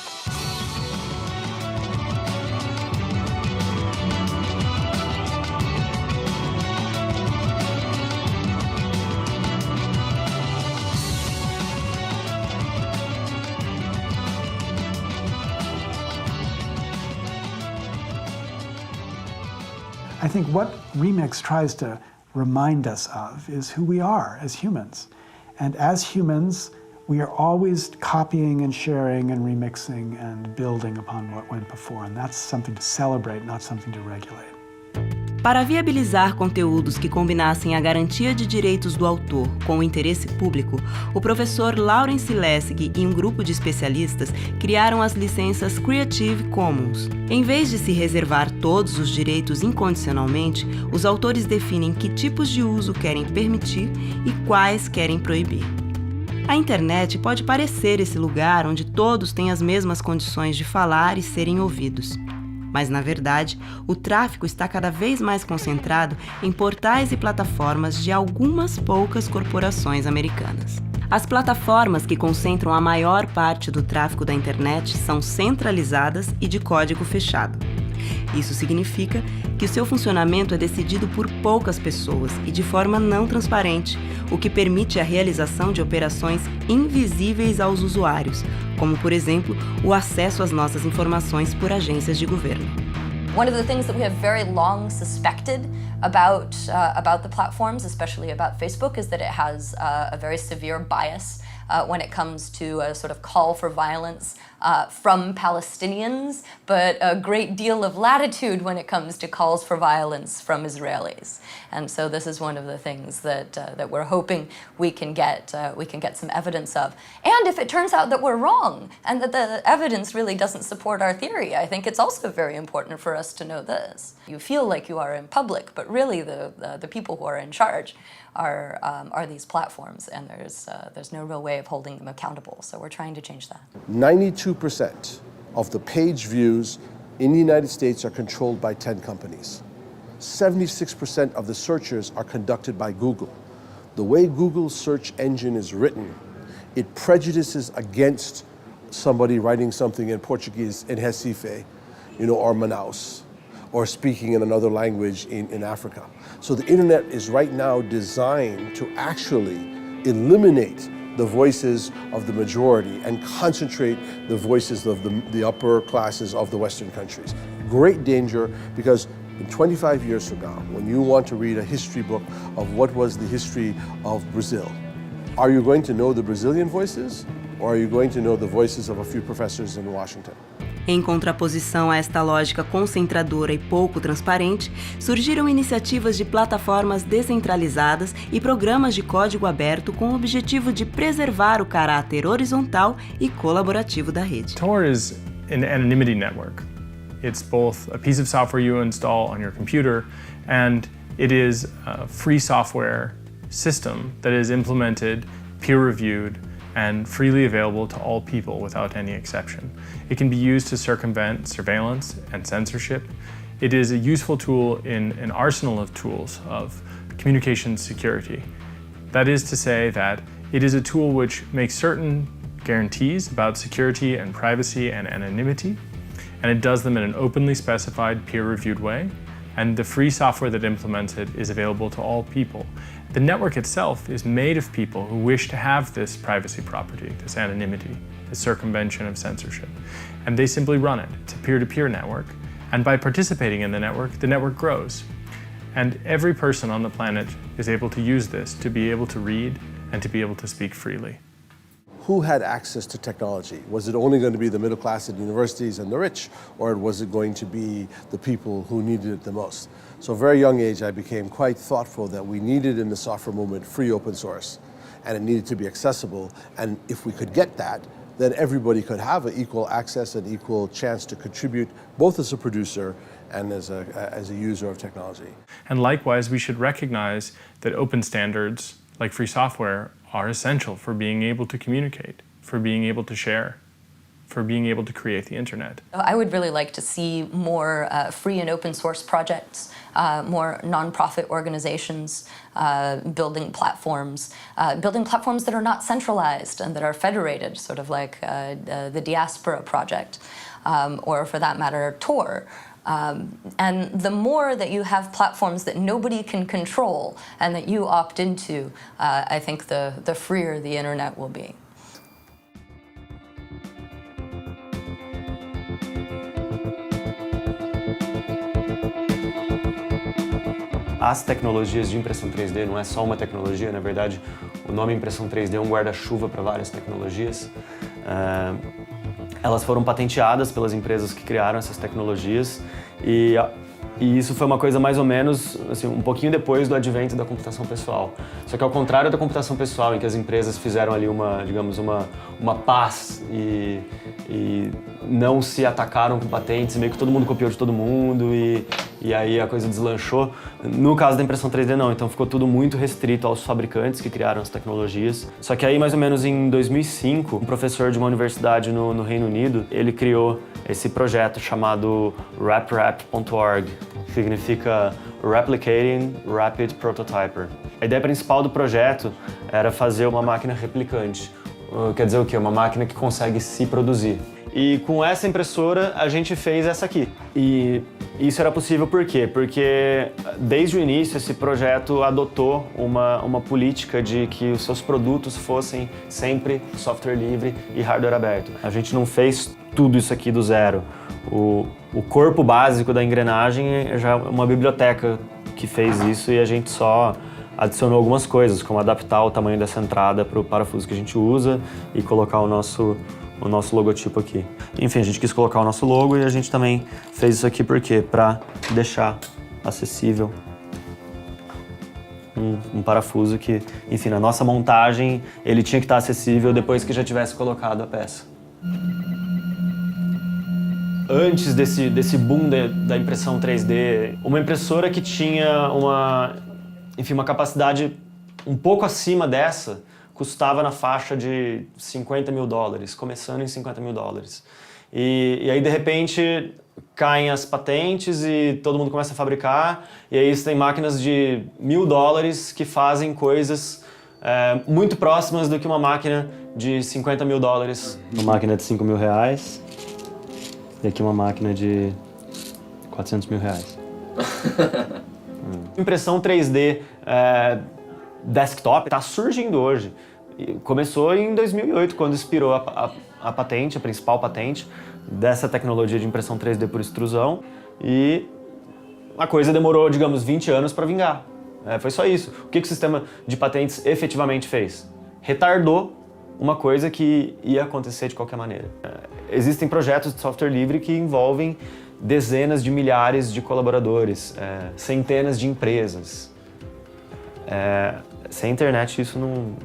I think what Remix tries to remind us of is who we are as humans. And as humans, we are always copying and sharing and remixing and building upon what went before. And that's something to celebrate, not something to regulate. Para viabilizar conteúdos que combinassem a garantia de direitos do autor com o interesse público, o professor Lawrence Lessig e um grupo de especialistas criaram as licenças Creative Commons. Em vez de se reservar todos os direitos incondicionalmente, os autores definem que tipos de uso querem permitir e quais querem proibir. A internet pode parecer esse lugar onde todos têm as mesmas condições de falar e serem ouvidos. Mas, na verdade, o tráfego está cada vez mais concentrado em portais e plataformas de algumas poucas corporações americanas. As plataformas que concentram a maior parte do tráfego da internet são centralizadas e de código fechado. Isso significa que o seu funcionamento é decidido por poucas pessoas e de forma não transparente, o que permite a realização de operações invisíveis aos usuários, como, por exemplo, o acesso às nossas informações por agências de governo. One of the things that we have very long suspected about the platforms, especially about Facebook, is that it has a very severe bias when it comes to a sort of call for violence from Palestinians, but a great deal of latitude when it comes to calls for violence from Israelis. And so this is one of the things that we're hoping we can get some evidence of. And if it turns out that we're wrong and that the evidence really doesn't support our theory, I think it's also very important for us to know this. You feel like you are in public, but really the people who are in charge are these platforms, and there's no real way of holding them accountable. So we're trying to change that. 92% of the page views in the United States are controlled by 10 companies. 76% of the searches are conducted by Google. The way Google's search engine is written, it prejudices against somebody writing something in Portuguese in Recife, or Manaus, or speaking in another language in Africa. So the internet is right now designed to actually eliminate the voices of the majority and concentrate the voices of the upper classes of the Western countries. Great danger, because in 25 years from now, when you want to read a history book of what was the history of Brazil, Are you going to know the Brazilian voices, or are you going to know the voices of a few professors in Washington? Em contraposição a esta lógica concentradora e pouco transparente, surgiram iniciativas de plataformas descentralizadas e programas de código aberto com o objetivo de preservar o caráter horizontal e colaborativo da rede. Tor is an anonymity network. It's both a piece of software you install on your computer, and it is a free software system that is implemented, peer-reviewed, and freely available to all people without any exception. It can be used to circumvent surveillance and censorship. It is a useful tool in an arsenal of tools of communication security. That is to say that it is a tool which makes certain guarantees about security and privacy and anonymity, and it does them in an openly specified, peer-reviewed way, and the free software that implements it is available to all people. The network itself is made of people who wish to have this privacy property, this anonymity, this circumvention of censorship, and they simply run it. It's a peer-to-peer network, and by participating in the network grows. And every person on the planet is able to use this to be able to read and to be able to speak freely. Who had access to technology? Was it only going to be the middle class at universities and the rich, or was it going to be the people who needed it the most? So at a very young age, I became quite thoughtful that we needed in the software movement free open source, and it needed to be accessible. And if we could get that, then everybody could have an equal access and equal chance to contribute, both as a producer and as a user of technology. And likewise, we should recognize that open standards, like free software, are essential for being able to communicate, for being able to share, for being able to create the internet. I would really like to see more free and open source projects, more nonprofit organizations building platforms that are not centralized and that are federated, sort of like the Diaspora Project, or for that matter, Tor. And the more that you have platforms that nobody can control and that you opt into, I think the freer the internet will be. As tecnologias de impressão 3D não é só uma tecnologia, na verdade, o nome impressão 3D é um guarda-chuva para várias tecnologias. Elas foram patenteadas pelas empresas que criaram essas tecnologias e isso foi uma coisa mais ou menos assim, um pouquinho depois do advento da computação pessoal. Só que ao contrário da computação pessoal, em que as empresas fizeram ali uma paz e não se atacaram com patentes, meio que todo mundo copiou de todo mundo e aí a coisa deslanchou. No caso da impressão 3D não, então ficou tudo muito restrito aos fabricantes que criaram as tecnologias. Só que aí mais ou menos em 2005, um professor de uma universidade no Reino Unido, ele criou esse projeto chamado RapRap.org, que significa Replicating Rapid Prototyper. A ideia principal do projeto era fazer uma máquina replicante. Quer dizer o quê? Uma máquina que consegue se produzir. E com essa impressora a gente fez essa aqui. E isso era possível por quê? Porque desde o início esse projeto adotou uma política de que os seus produtos fossem sempre software livre e hardware aberto. A gente não fez tudo isso aqui do zero. O corpo básico da engrenagem é já uma biblioteca que fez isso e a gente só adicionou algumas coisas, como adaptar o tamanho dessa entrada para o parafuso que a gente usa e colocar o nosso logotipo aqui. Enfim, a gente quis colocar o nosso logo e a gente também fez isso aqui por quê? Para deixar acessível um parafuso que, enfim, na nossa montagem ele tinha que estar acessível depois que já tivesse colocado a peça. Antes desse boom da impressão 3D, uma impressora que tinha uma capacidade um pouco acima dessa custava na faixa de $50 mil, começando em $50 mil. E aí, de repente, caem as patentes e todo mundo começa a fabricar, e aí você tem máquinas de $1.000 que fazem coisas muito próximas do que uma máquina de $50 mil. Uma máquina de R$5 mil, e aqui uma máquina de R$400 mil. Impressão 3D desktop está surgindo hoje. Começou em 2008, quando expirou a patente, a principal patente dessa tecnologia de impressão 3D por extrusão, e a coisa demorou, digamos, 20 anos para vingar. Foi só isso. O que o sistema de patentes efetivamente fez? retardou uma coisa que ia acontecer de qualquer maneira. Existem projetos de software livre que envolvem dezenas de milhares de colaboradores, centenas de empresas. Sem internet isso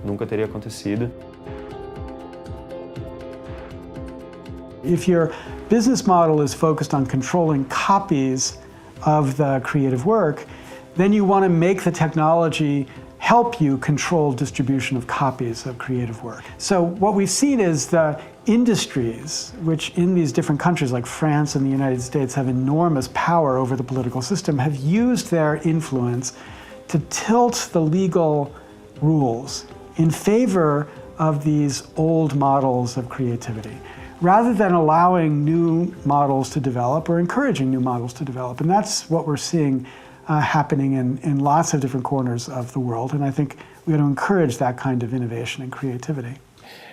nunca teria acontecido. If your business model is focused on controlling copies of the creative work, then you want to make the technology help you control distribution of copies of creative work. So what we've seen is the industries, which in these different countries like France and the United States have enormous power over the political system, have used their influence to tilt the legal rules in favor of these old models of creativity, rather than allowing new models to develop or encouraging new models to develop. And that's what we're seeing happening in lots of different corners of the world. And I think we got to encourage that kind of innovation and creativity.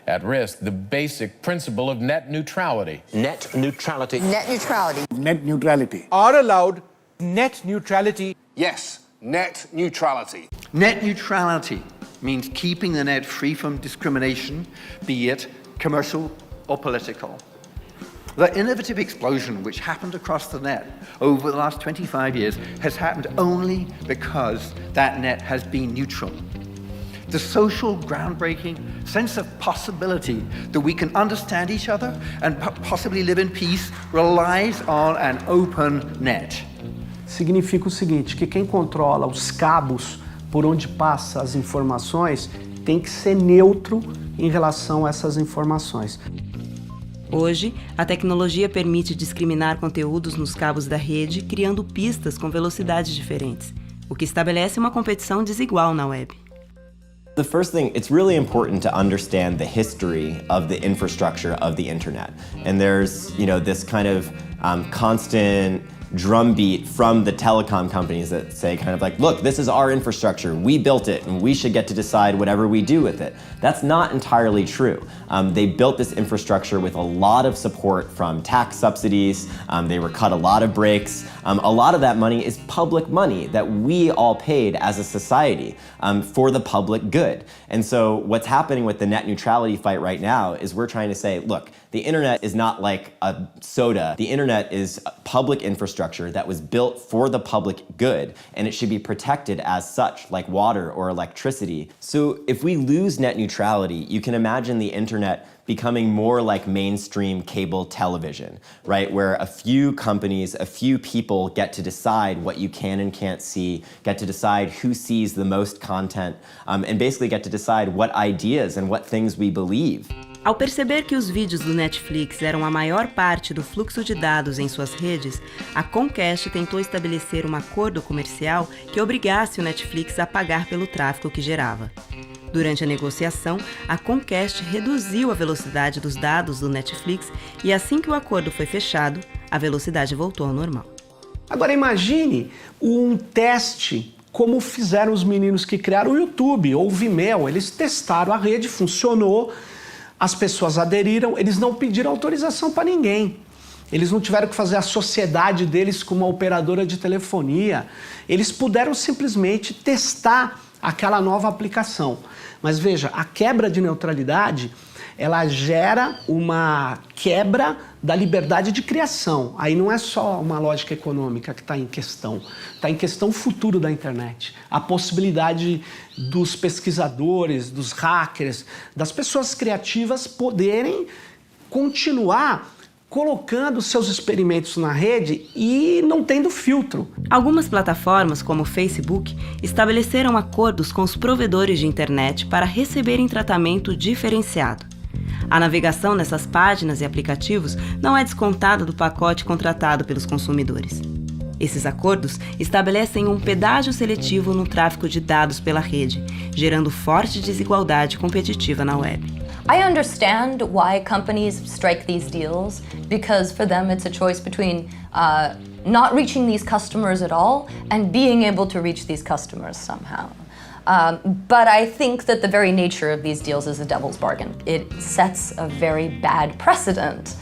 At risk, the basic principle of net neutrality. Net neutrality. Net neutrality. Net neutrality. Are allowed net neutrality. Yes, net neutrality. Net neutrality means keeping the net free from discrimination, be it commercial or political. The innovative explosion which happened across the net over the last 25 years has happened only because that net has been neutral. The social groundbreaking sense of possibility that we can understand each other and possibly live in peace relies on an open net. Significa o seguinte, que quem controla os cabos por onde passa as informações tem que ser neutro em relação a essas informações. Hoje, a tecnologia permite discriminar conteúdos nos cabos da rede, criando pistas com velocidades diferentes, o que estabelece uma competição desigual na web. The first thing, it's really important to understand the history of the infrastructure of the internet. And there's, this kind of constant drumbeat from the telecom companies that say kind of like, look, this is our infrastructure, we built it, and we should get to decide whatever we do with it. That's not entirely true. They built this infrastructure with a lot of support from tax subsidies. They were cut a lot of breaks. A lot of that money is public money that we all paid as a society for the public good. And so what's happening with the net neutrality fight right now is we're trying to say, look, the internet is not like a soda. The internet is public infrastructure that was built for the public good, and it should be protected as such, like water or electricity. So if we lose net neutrality, you can imagine the internet becoming more like mainstream cable television, right? Where a few companies, a few people get to decide what you can and can't see, get to decide who sees the most content, and basically get to decide what ideas and what things we believe. Ao perceber que os vídeos do Netflix eram a maior parte do fluxo de dados em suas redes, a Comcast tentou estabelecer um acordo comercial que obrigasse o Netflix a pagar pelo tráfego que gerava. Durante a negociação, a Comcast reduziu a velocidade dos dados do Netflix e assim que o acordo foi fechado, a velocidade voltou ao normal. Agora imagine um teste como fizeram os meninos que criaram o YouTube ou o Vimeo. Eles testaram a rede, funcionou, as pessoas aderiram, eles não pediram autorização para ninguém. Eles não tiveram que fazer a sociedade deles com uma operadora de telefonia. Eles puderam simplesmente testar aquela nova aplicação. Mas veja, a quebra de neutralidade, ela gera uma quebra da liberdade de criação. Aí não é só uma lógica econômica que está em questão. Está em questão o futuro da internet. A possibilidade dos pesquisadores, dos hackers, das pessoas criativas poderem continuar colocando seus experimentos na rede e não tendo filtro. Algumas plataformas, como o Facebook, estabeleceram acordos com os provedores de internet para receberem tratamento diferenciado. A navegação nessas páginas e aplicativos não é descontada do pacote contratado pelos consumidores. Esses acordos estabelecem um pedágio seletivo no tráfego de dados pela rede, gerando forte desigualdade competitiva na web. I understand why companies strike these deals, because for them it's a choice between not reaching these customers at all and being able to reach these customers somehow. But I think that the very nature of these deals is a devil's bargain. It sets a very bad precedent,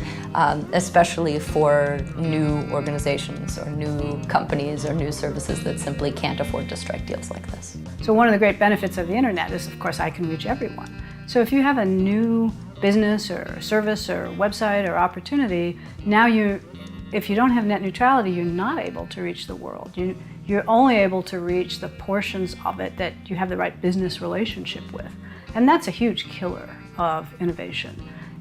especially for new organizations or new companies or new services that simply can't afford to strike deals like this. So one of the great benefits of the internet is, of course, I can reach everyone. So if you have a new business or service or website or opportunity, now if you don't have net neutrality, you're not able to reach the world. You're only able to reach the portions of it that you have the right business relationship with. And that's a huge killer of innovation.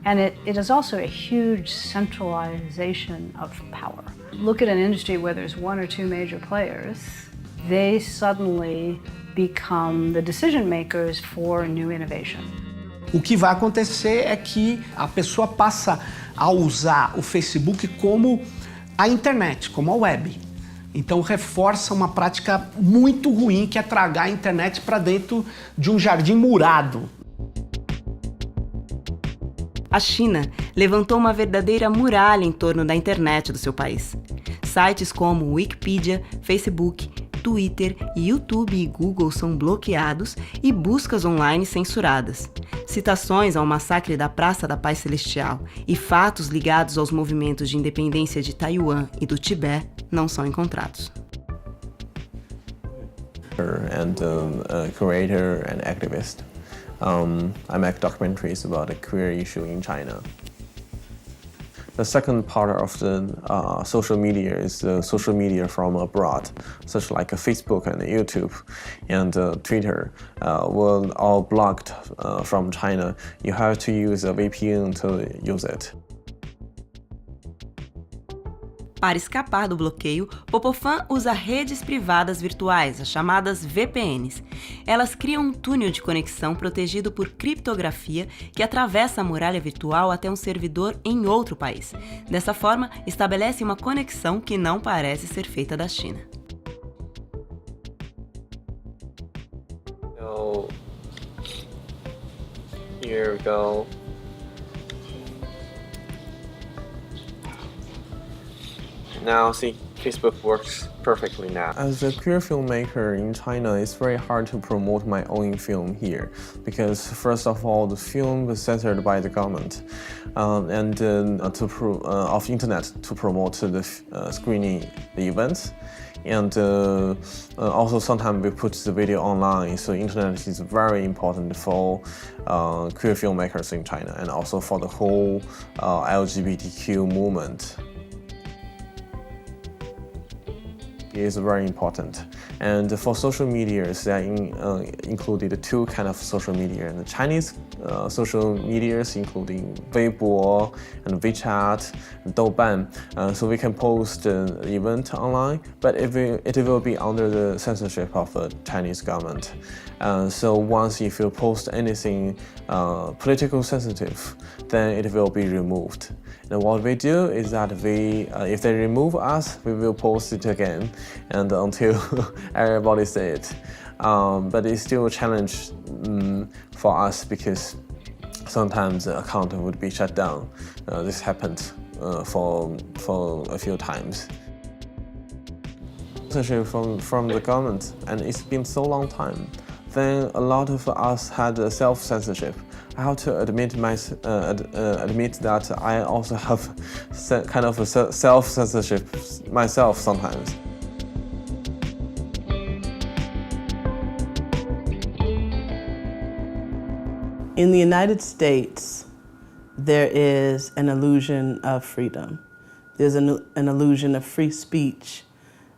And it is also a huge centralization of power. Look at an industry where there's one or two major players, they suddenly become the decision makers for new innovation. O que vai acontecer é que a pessoa passa a usar o Facebook como a internet, como a web. Então reforça uma prática muito ruim, que é tragar a internet para dentro de um jardim murado. A China levantou uma verdadeira muralha em torno da internet do seu país. Sites como Wikipedia, Facebook, Twitter, YouTube e Google são bloqueados e buscas online censuradas. Citações ao massacre da Praça da Paz Celestial e fatos ligados aos movimentos de independência de Taiwan e do Tibete não são encontrados. And a curator and activist. I make documentaries about the queer issue in China. The second part of the social media is the social media from abroad, such like Facebook and YouTube and Twitter, were all blocked from China. You have to use a VPN to use it. Para escapar do bloqueio, Popofan usa redes privadas virtuais, as chamadas VPNs. Elas criam um túnel de conexão protegido por criptografia que atravessa a muralha virtual até um servidor em outro país. Dessa forma, estabelece uma conexão que não parece ser feita da China. So, here we go. Now, see, Facebook works perfectly now. As a queer filmmaker in China, it's very hard to promote my own film here because, first of all, the film was censored by the government, of internet to promote the screening the events. And also sometimes we put the video online, so internet is very important for queer filmmakers in China and also for the whole LGBTQ movement. Is very important, and for social medias, that included two kind of social media. And the Chinese social medias, including Weibo and WeChat, and Douban, so we can post an event online, but it will be under the censorship of the Chinese government. So once if you post anything political sensitive, then it will be removed. And what we do is that if they remove us, we will post it again, and until everybody see it. But it's still a challenge for us because sometimes the account would be shut down. This happened for a few times. Censorship from the government, and it's been so long time. Then a lot of us had self-censorship. I have to admit that I also have kind of a self-censorship myself sometimes. In the United States, there is an illusion of freedom. There's an illusion of free speech.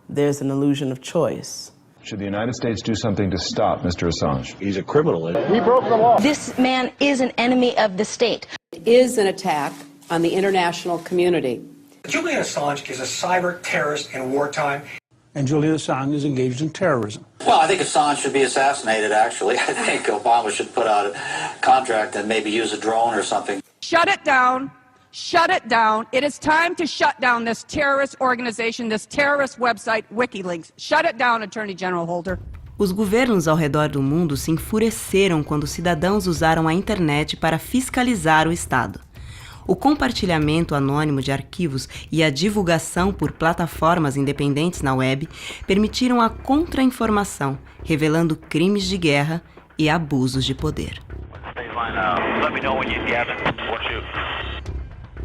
There's an illusion of choice. Should the United States do something to stop Mr. Assange? He's a criminal. He broke the law. This man is an enemy of the state. It is an attack on the international community. Julian Assange is a cyber terrorist in wartime. And Julian Assange is engaged in terrorism. Well, I think Assange should be assassinated, actually. I think Obama should put out a contract and maybe use a drone or something. Shut it down. Shut it down. It is time to shut down this terrorist organization, this terrorist website, WikiLeaks. Shut it down, Attorney General Holder. Os governos ao redor do mundo se enfureceram quando cidadãos usaram a internet para fiscalizar o Estado. O compartilhamento anônimo de arquivos e a divulgação por plataformas independentes na web permitiram a contra-informação, revelando crimes de guerra e abusos de poder.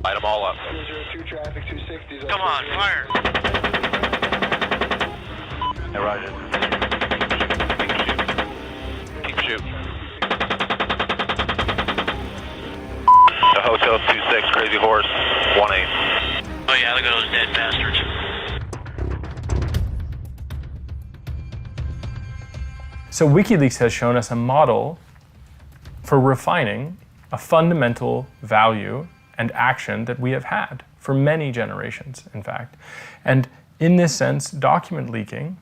Light them all up. Come on, fire! Hey, Roger. Keep shooting. Crazy Horse, 1-8. Oh yeah, look at those dead bastards. So WikiLeaks has shown us a model for refining a fundamental value and action that we have had for many generations, in fact. And in this sense, document leaking,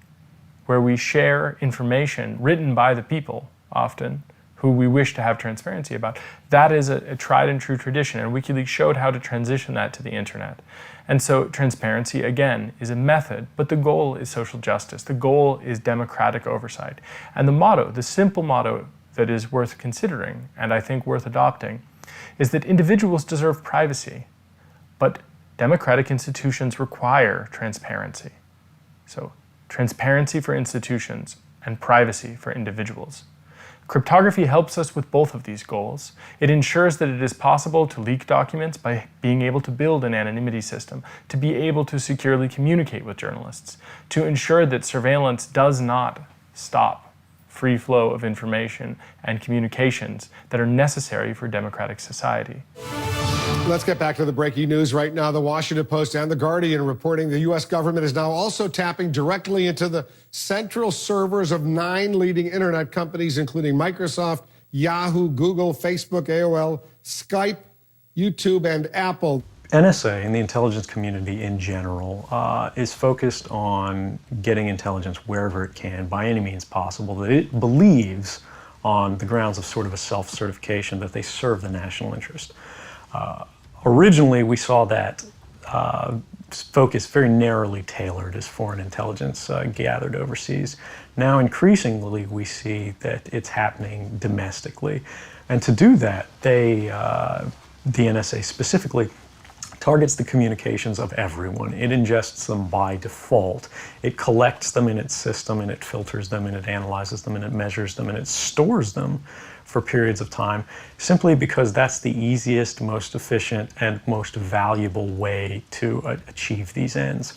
where we share information written by the people, often, who we wish to have transparency about, that is a tried and true tradition, and WikiLeaks showed how to transition that to the internet. And so transparency, again, is a method, but the goal is social justice. The goal is democratic oversight. And the motto, the simple motto that is worth considering, and I think worth adopting, is that individuals deserve privacy, but democratic institutions require transparency. So transparency for institutions and privacy for individuals. Cryptography helps us with both of these goals. It ensures that it is possible to leak documents by being able to build an anonymity system, to be able to securely communicate with journalists, to ensure that surveillance does not stop free flow of information and communications that are necessary for democratic society. Let's get back to the breaking news right now. The Washington Post and The Guardian reporting the U.S. government is now also tapping directly into the central servers of 9 leading internet companies, including Microsoft, Yahoo, Google, Facebook, AOL, Skype, YouTube, and Apple. NSA and the intelligence community in general is focused on getting intelligence wherever it can, by any means possible, that it believes on the grounds of sort of a self-certification that they serve the national interest. Originally, we saw that focus very narrowly tailored as foreign intelligence gathered overseas. Now, increasingly, we see that it's happening domestically. And to do that, the NSA specifically targets the communications of everyone. It ingests them by default. It collects them in its system, and it filters them, and it analyzes them, and it measures them, and it stores them for periods of time, simply because that's the easiest, most efficient, and most valuable way to achieve these ends.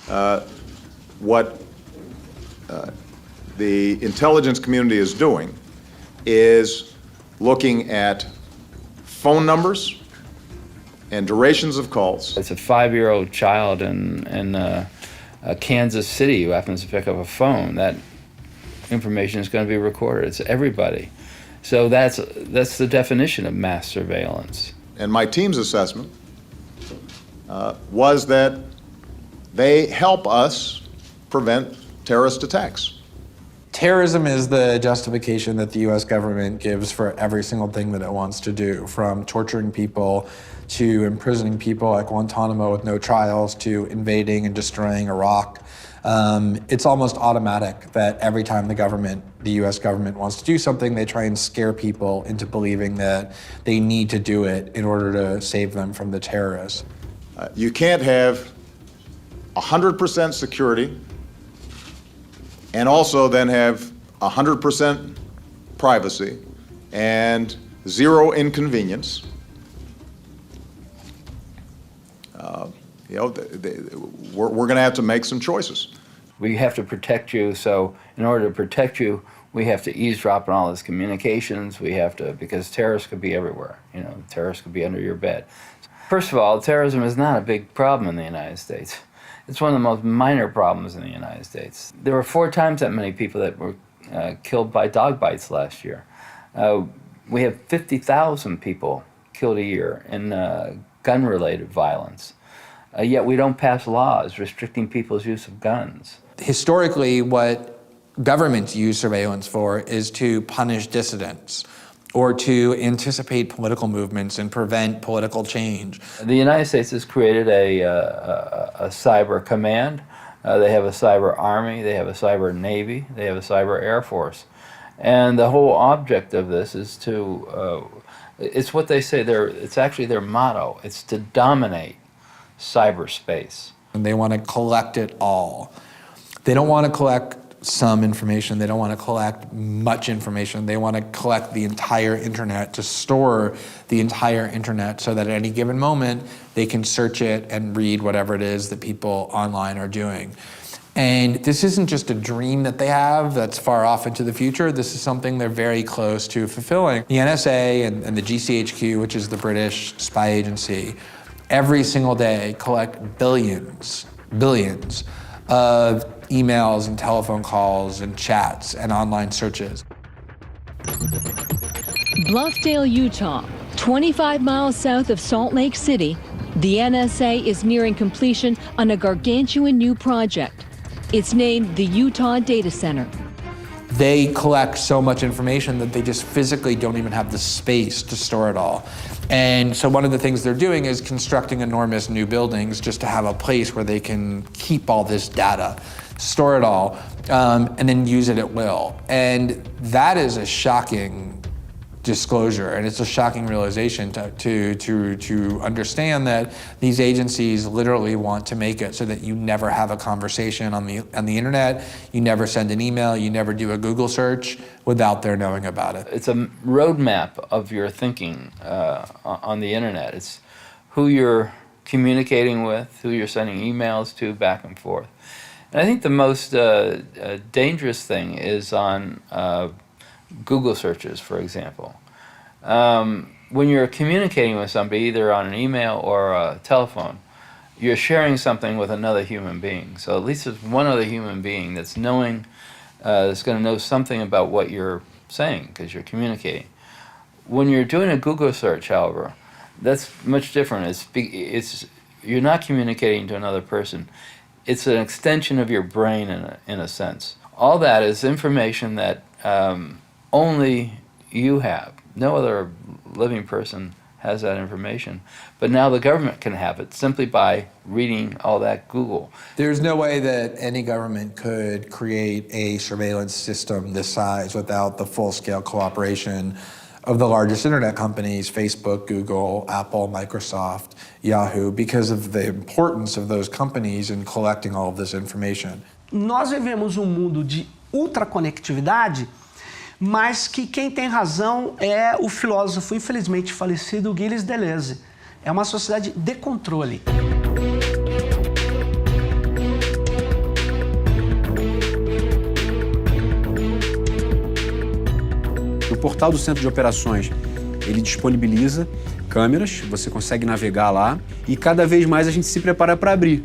What the intelligence community is doing is looking at phone numbers and durations of calls. It's a 5-year-old child in Kansas City who happens to pick up a phone. That information is going to be recorded. It's everybody. So that's the definition of mass surveillance. And my team's assessment was that they help us prevent terrorist attacks. Terrorism is the justification that the U.S. government gives for every single thing that it wants to do, from torturing people to imprisoning people at Guantanamo with no trials to invading and destroying Iraq. It's almost automatic that every time the U.S. government wants to do something, they try and scare people into believing that they need to do it in order to save them from the terrorists. You can't have 100% security and also then have 100% privacy and zero inconvenience. We're going to have to make some choices. We have to protect you, so in order to protect you, we have to eavesdrop on all this communications. We have to, because terrorists could be everywhere. You know, terrorists could be under your bed. First of all, terrorism is not a big problem in the United States. It's one of the most minor problems in the United States. There were 4 times that many people that were killed by dog bites last year. We have 50,000 people killed a year in gun-related violence. Yet we don't pass laws restricting people's use of guns. Historically, what governments use surveillance for is to punish dissidents or to anticipate political movements and prevent political change. The United States has created a cyber command. They have a cyber army, they have a cyber navy, they have a cyber air force. And the whole object of this is to, it's what they say, it's actually their motto, it's to dominate cyberspace. And they want to collect it all. They don't want to collect some information. They don't want to collect much information. They want to collect the entire internet, to store the entire internet so that at any given moment, they can search it and read whatever it is that people online are doing. And this isn't just a dream that they have that's far off into the future. This is something they're very close to fulfilling. The NSA and the GCHQ, which is the British spy agency, every single day collect billions of emails and telephone calls and chats and online searches. Bluffdale, Utah, 25 miles south of Salt Lake City, the NSA is nearing completion on a gargantuan new project. It's named the Utah Data Center. They collect so much information that they just physically don't even have the space to store it all. And so one of the things they're doing is constructing enormous new buildings just to have a place where they can keep all this data, store it all, and then use it at will. And that is a shocking disclosure, and it's a shocking realization to understand that these agencies literally want to make it so that you never have a conversation on the internet, you never send an email, you never do a Google search without their knowing about it. It's a roadmap of your thinking on the internet. It's who you're communicating with, who you're sending emails to, back and forth. And I think the most dangerous thing is on Google searches, for example. When you're communicating with somebody, either on an email or a telephone, you're sharing something with another human being. So at least there's one other human being that's going to know something about what you're saying because you're communicating. When you're doing a Google search, however, that's much different. You're not communicating to another person. It's an extension of your brain in a sense. All that is information that only you have. No other living person has that information. But now the government can have it simply by reading all that Google. There's no way that any government could create a surveillance system this size without the full-scale cooperation of the largest internet companies, Facebook, Google, Apple, Microsoft, Yahoo, because of the importance of those companies in collecting all of this information. Nós vivemos mundo de ultraconectividade, mas que quem tem razão é o filósofo, infelizmente falecido, Gilles Deleuze. É uma sociedade de controle. O portal do Centro de Operações, ele disponibiliza câmeras, você consegue navegar lá e cada vez mais a gente se prepara para abrir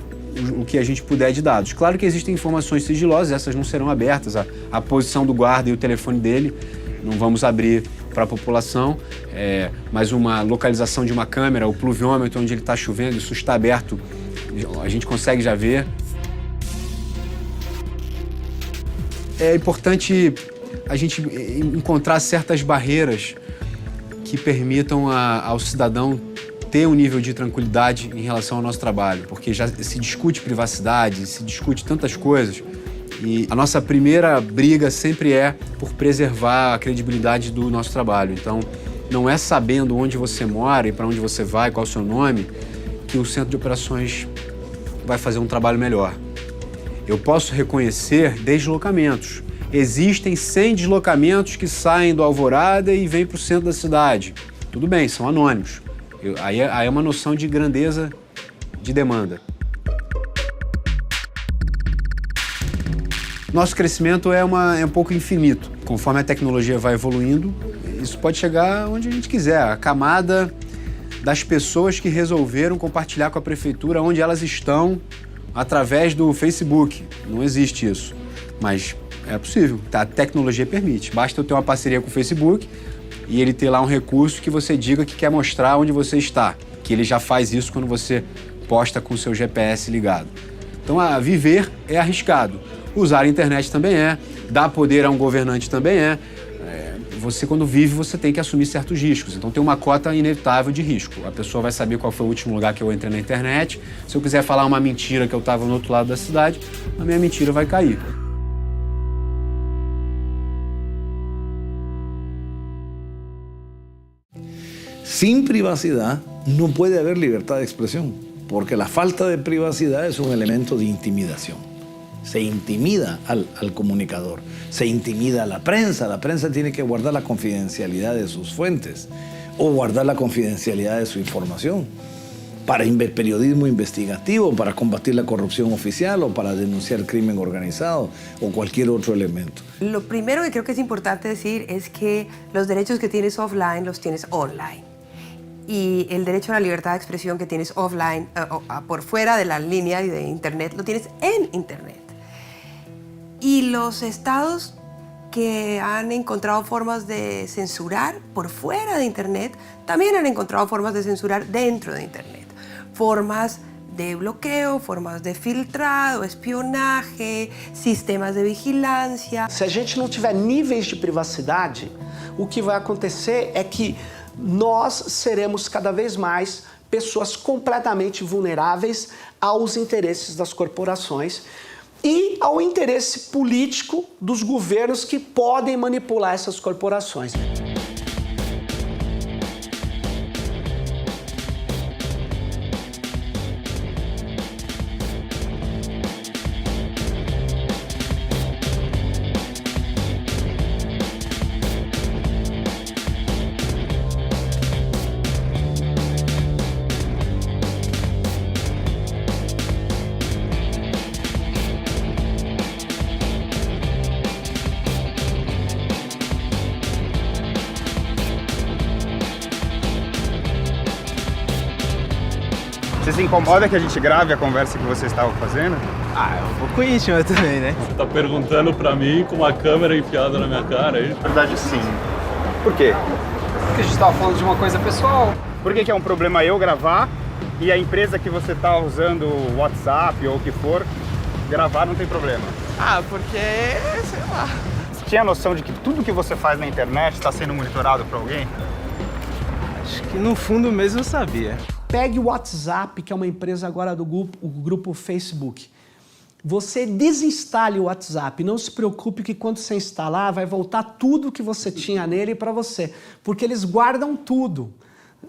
o que a gente puder de dados. Claro que existem informações sigilosas, essas não serão abertas, a posição do guarda e o telefone dele não vamos abrir para a população, mas uma localização de uma câmera, o pluviômetro onde ele está chovendo, isso está aberto, a gente consegue já ver. É importante a gente encontrar certas barreiras que permitam ao cidadão ter um nível de tranquilidade em relação ao nosso trabalho, porque já se discute privacidade, se discute tantas coisas, e a nossa primeira briga sempre é por preservar a credibilidade do nosso trabalho. Então, não é sabendo onde você mora e para onde você vai, qual é o seu nome, que o Centro de Operações vai fazer um trabalho melhor. Eu posso reconhecer deslocamentos. Existem 100 deslocamentos que saem do Alvorada e vêm para o centro da cidade. Tudo bem, são anônimos. Aí é uma noção de grandeza de demanda. Nosso crescimento é um pouco infinito. Conforme a tecnologia vai evoluindo, isso pode chegar onde a gente quiser. A camada das pessoas que resolveram compartilhar com a prefeitura onde elas estão através do Facebook. Não existe isso, mas é possível. A tecnologia permite. Basta eu ter uma parceria com o Facebook e ele ter lá um recurso que você diga que quer mostrar onde você está, que ele já faz isso quando você posta com o seu GPS ligado. Então, viver é arriscado. Usar a internet também é. Dar poder a um governante também é. Você, quando vive, você tem que assumir certos riscos. Então, tem uma cota inevitável de risco. A pessoa vai saber qual foi o último lugar que eu entrei na internet. Se eu quiser falar uma mentira que eu estava no outro lado da cidade, a minha mentira vai cair. Sin privacidad no puede haber libertad de expresión, porque la falta de privacidad es un elemento de intimidación. Se intimida al comunicador, se intimida a la prensa tiene que guardar la confidencialidad de sus fuentes o guardar la confidencialidad de su información para periodismo investigativo, para combatir la corrupción oficial o para denunciar crimen organizado o cualquier otro elemento. Lo primero que creo que es importante decir es que los derechos que tienes offline los tienes online. y el derecho a la libertad de expresión que tienes offline, por fuera de la línea de Internet, lo tienes en Internet. Y los estados que han encontrado formas de censurar por fuera de Internet, también han encontrado formas de censurar dentro de Internet. Formas de bloqueo, formas de filtrado, espionagem, sistemas de vigilância. Se a gente não tiver níveis de privacidade, o que vai acontecer é que nós seremos cada vez mais pessoas completamente vulneráveis aos interesses das corporações e ao interesse político dos governos que podem manipular essas corporações. Você se incomoda que a gente grave a conversa que você estava fazendo? Ah, é um pouco íntima também, né? Você tá perguntando pra mim com uma câmera enfiada na minha cara, é isso? Na verdade, sim. Por quê? Porque a gente tava falando de uma coisa pessoal. Por que é um problema eu gravar e a empresa que você tá usando o WhatsApp ou o que for, gravar não tem problema? Ah, porque, sei lá. Você tinha noção de que tudo que você faz na internet está sendo monitorado por alguém? Acho que no fundo mesmo eu sabia. Pegue o WhatsApp, que é uma empresa agora do grupo Facebook. Você desinstale o WhatsApp. Não se preocupe que quando você instalar, vai voltar tudo que você tinha nele para você. Porque eles guardam tudo.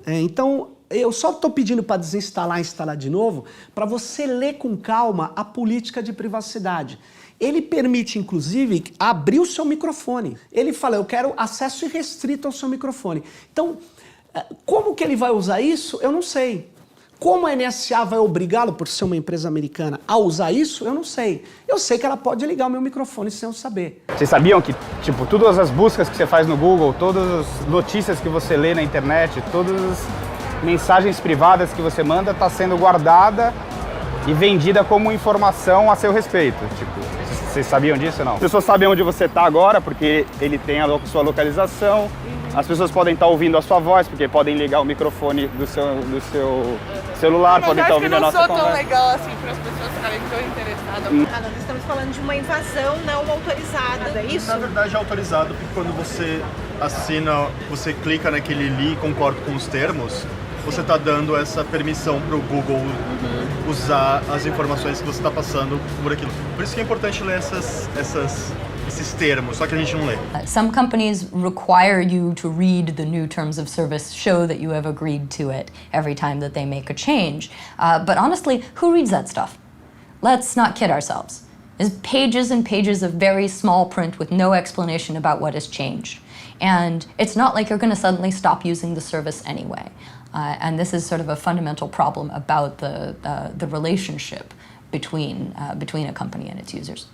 Então, eu só estou pedindo para desinstalar e instalar de novo para você ler com calma a política de privacidade. Ele permite, inclusive, abrir o seu microfone. Ele fala, eu quero acesso irrestrito ao seu microfone. Então, como que ele vai usar isso? Eu não sei. Como a NSA vai obrigá-lo, por ser uma empresa americana, a usar isso? Eu não sei. Eu sei que ela pode ligar o meu microfone sem eu saber. Vocês sabiam que, tipo, todas as buscas que você faz no Google, todas as notícias que você lê na internet, todas as mensagens privadas que você manda, está sendo guardada e vendida como informação a seu respeito? Tipo, vocês sabiam disso ou não? As pessoas sabem onde você está agora, porque ele tem a sua localização. As pessoas podem estar ouvindo a sua voz, porque podem ligar o microfone do seu celular, podem estar ouvindo a nossa conversa. Mas acho que não sou tão legal assim para as pessoas ficarem tão interessadas. Nós estamos falando de uma invasão não autorizada, é isso? Na verdade é autorizado, porque quando você assina, você clica naquele ali e concorda com os termos, você está dando essa permissão para o Google usar as informações que você está passando por aquilo. Por isso que é importante ler esses termos, só que a gente não lê. Some companies require you to read the new terms of service, show that you have agreed to it every time that they make a change. But honestly, who reads that stuff? Let's not kid ourselves. There's pages and pages of very small print with no explanation about what has changed. And it's not like you're going to suddenly stop using the service anyway. And this is sort of a fundamental problem about the relationship between a company and its users.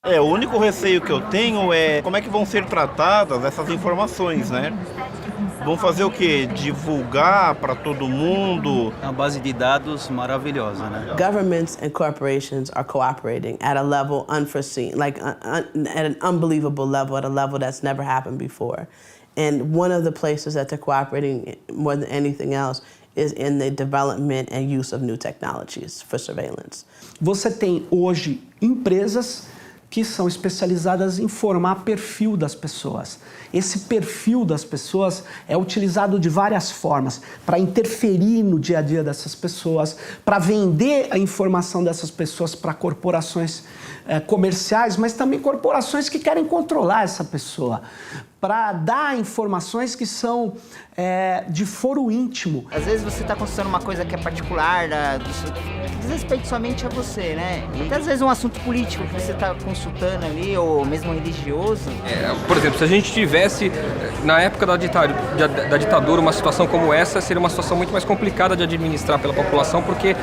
O único receio que eu tenho é como é que vão ser tratadas essas informações, né? Vão fazer o quê? Divulgar para todo mundo? É uma base de dados maravilhosa, né? Governments and corporations are cooperating at a level unforeseen, like at an unbelievable level, at a level that's never happened before. And one of the places that they're cooperating more than anything else is in the development and use of new technologies for surveillance. Você tem hoje empresas que são especializadas em formar perfil das pessoas. Esse perfil das pessoas é utilizado de várias formas para interferir no dia a dia dessas pessoas, para vender a informação dessas pessoas para corporações comerciais, mas também corporações que querem controlar essa pessoa, para dar informações que são de foro íntimo. Às vezes você está consultando uma coisa que é particular, que diz respeito somente a você, né? E até às vezes um assunto político que você está consultando ali, ou mesmo religioso. Por exemplo, se a gente tivesse, na época da ditadura, uma situação como essa, seria uma situação muito mais complicada de administrar pela população, porque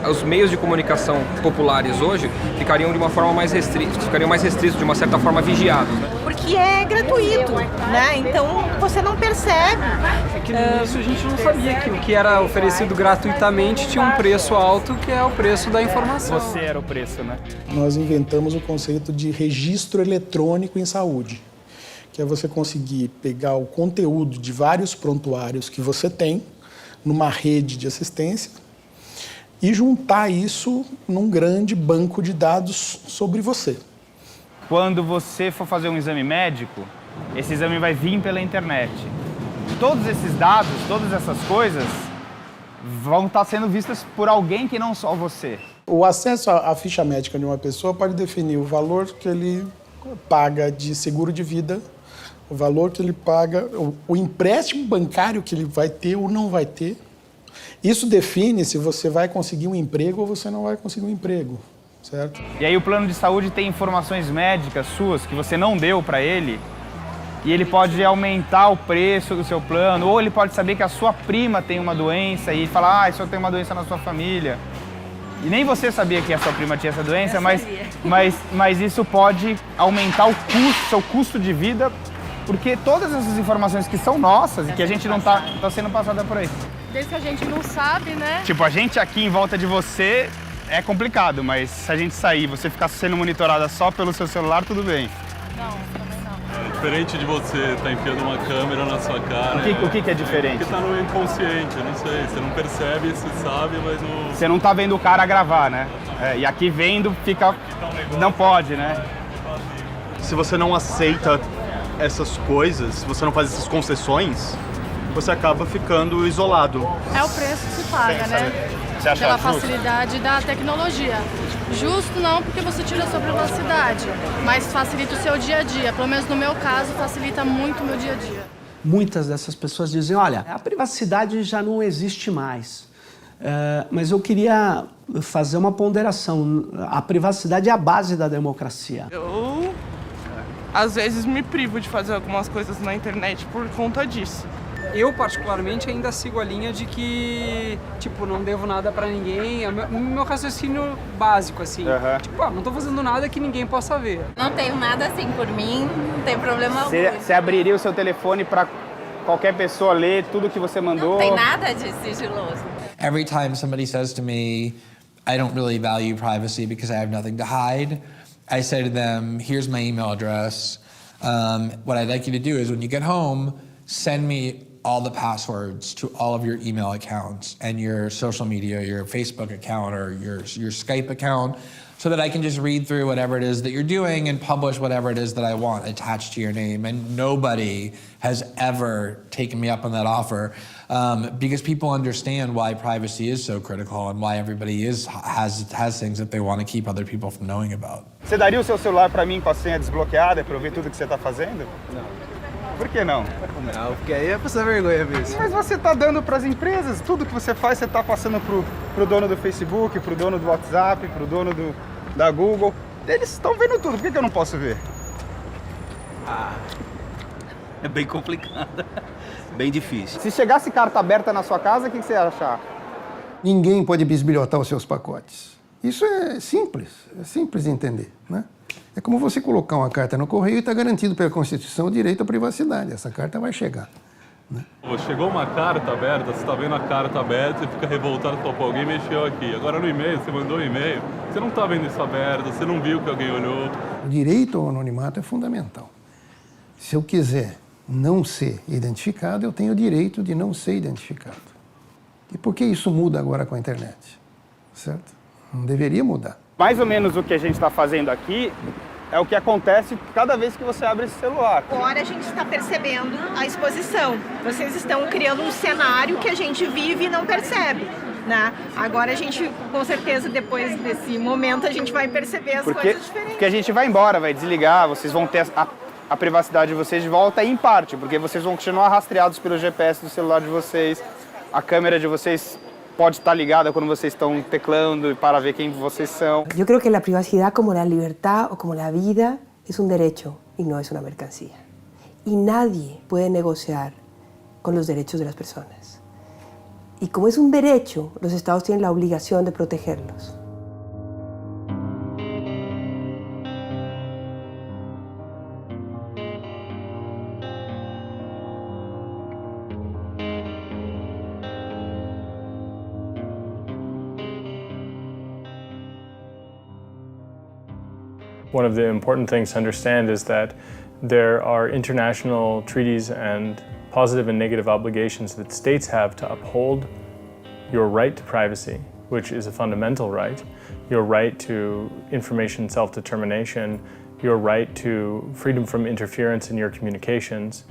os meios de comunicação populares hoje ficariam de uma forma mais restrita, ficariam mais restritos, de uma certa forma vigiados, né? Porque é gratuito. né? Então você não percebe. É que no início a gente não sabia que o que era oferecido gratuitamente tinha um preço alto, que é o preço da informação. Você era o preço, né? Nós inventamos o conceito de registro eletrônico em saúde, que é você conseguir pegar o conteúdo de vários prontuários que você tem numa rede de assistência e juntar isso num grande banco de dados sobre você. Quando você for fazer um exame médico, esse exame vai vir pela internet. Todos esses dados, todas essas coisas vão estar sendo vistas por alguém que não só você. O acesso à ficha médica de uma pessoa pode definir o valor que ele paga de seguro de vida, o valor que ele paga, o empréstimo bancário que ele vai ter ou não vai ter. Isso define se você vai conseguir um emprego ou você não vai conseguir um emprego, certo? E aí o plano de saúde tem informações médicas suas que você não deu para ele, e ele pode aumentar o preço do seu plano, ou ele pode saber que a sua prima tem uma doença e falar, isso tem uma doença na sua família. E nem você sabia que a sua prima tinha essa doença, mas isso pode aumentar o custo, seu custo de vida, porque todas essas informações que são nossas e que a gente não tá sendo passada por aí. Desde que a gente não sabe, né? Tipo, a gente aqui em volta de você é complicado, mas se a gente sair e você ficar sendo monitorada só pelo seu celular, tudo bem. Não, também não. É diferente de você estar enfiando uma câmera na sua cara. O que é diferente? Porque tá no inconsciente, eu não sei. Você não percebe, você sabe, mas não... Você não tá vendo o cara gravar, né? É, e aqui vendo, fica... Não pode, né? Se você não aceita essas coisas, se você não faz essas concessões, você acaba ficando isolado. É o preço que se paga, né? Você acha Pela justo? facilidade da tecnologia. Justo não, porque você tira a sua privacidade, mas facilita o seu dia a dia. Pelo menos no meu caso, facilita muito o meu dia a dia. Muitas dessas pessoas dizem, olha, a privacidade já não existe mais. Mas eu queria fazer uma ponderação. A privacidade é a base da democracia. Eu, às vezes, me privo de fazer algumas coisas na internet por conta disso. Eu, particularmente, ainda sigo a linha de que, tipo, não devo nada pra ninguém. É o meu raciocínio básico, assim. Tipo, não tô fazendo nada que ninguém possa ver. Não tenho nada assim por mim, não tem problema algum. Você abriria o seu telefone pra qualquer pessoa ler tudo que você mandou? Não tem nada de sigiloso. Every time somebody says to me, I don't really value privacy because I have nothing to hide, I say to them, here's my email address. What I'd like you to do is when you get home, send me all the passwords to all of your email accounts and your social media, your Facebook account or your Skype account, so that I can just read through whatever it is that you're doing and publish whatever it is that I want attached to your name. And nobody has ever taken me up on that offer because people understand why privacy is so critical and why everybody has things that they want to keep other people from knowing about. Você daria o seu celular pra mim com a senha desbloqueada pra eu ver tudo que você tá fazendo? Não. Por que não? Não, porque aí é passar vergonha mesmo. Mas você tá dando pras empresas, tudo que você faz, você tá passando pro dono do Facebook, pro dono do WhatsApp, pro dono da Google. Eles estão vendo tudo, por que eu não posso ver? É bem complicado. Bem difícil. Se chegasse carta aberta na sua casa, o que você ia achar? Ninguém pode bisbilhotar os seus pacotes. Isso é simples de entender, né? É como você colocar uma carta no correio e está garantido pela Constituição o direito à privacidade. Essa carta vai chegar. Né? Chegou uma carta aberta, você está vendo a carta aberta e fica revoltado, fala, pô, alguém mexeu aqui. Agora no e-mail, você mandou um e-mail, você não está vendo isso aberto, você não viu que alguém olhou. O direito ao anonimato é fundamental. Se eu quiser não ser identificado, eu tenho o direito de não ser identificado. E por que isso muda agora com a internet? Certo? Não deveria mudar. Mais ou menos o que a gente está fazendo aqui é o que acontece cada vez que você abre esse celular. Agora a gente está percebendo a exposição. Vocês estão criando um cenário que a gente vive e não percebe. Né? Agora a gente, com certeza, depois desse momento, a gente vai perceber as coisas diferentes. Porque a gente vai embora, vai desligar, vocês vão ter a privacidade de vocês de volta em parte, porque vocês vão continuar rastreados pelo GPS do celular de vocês, a câmera de vocês pode estar ligada quando vocês estão teclando para ver quem vocês são. Yo creo que la privacidad, como la libertad o como la vida, es un derecho y no es una mercancía. Y nadie puede negociar con los derechos de las personas. Y como es un derecho, los estados tienen la obligación de protegerlos. one of the important things to understand is that there are international treaties and positive and negative obligations that states have to uphold your right to privacy, which is a fundamental right, your right to information self-determination, your right to freedom from interference in your communications.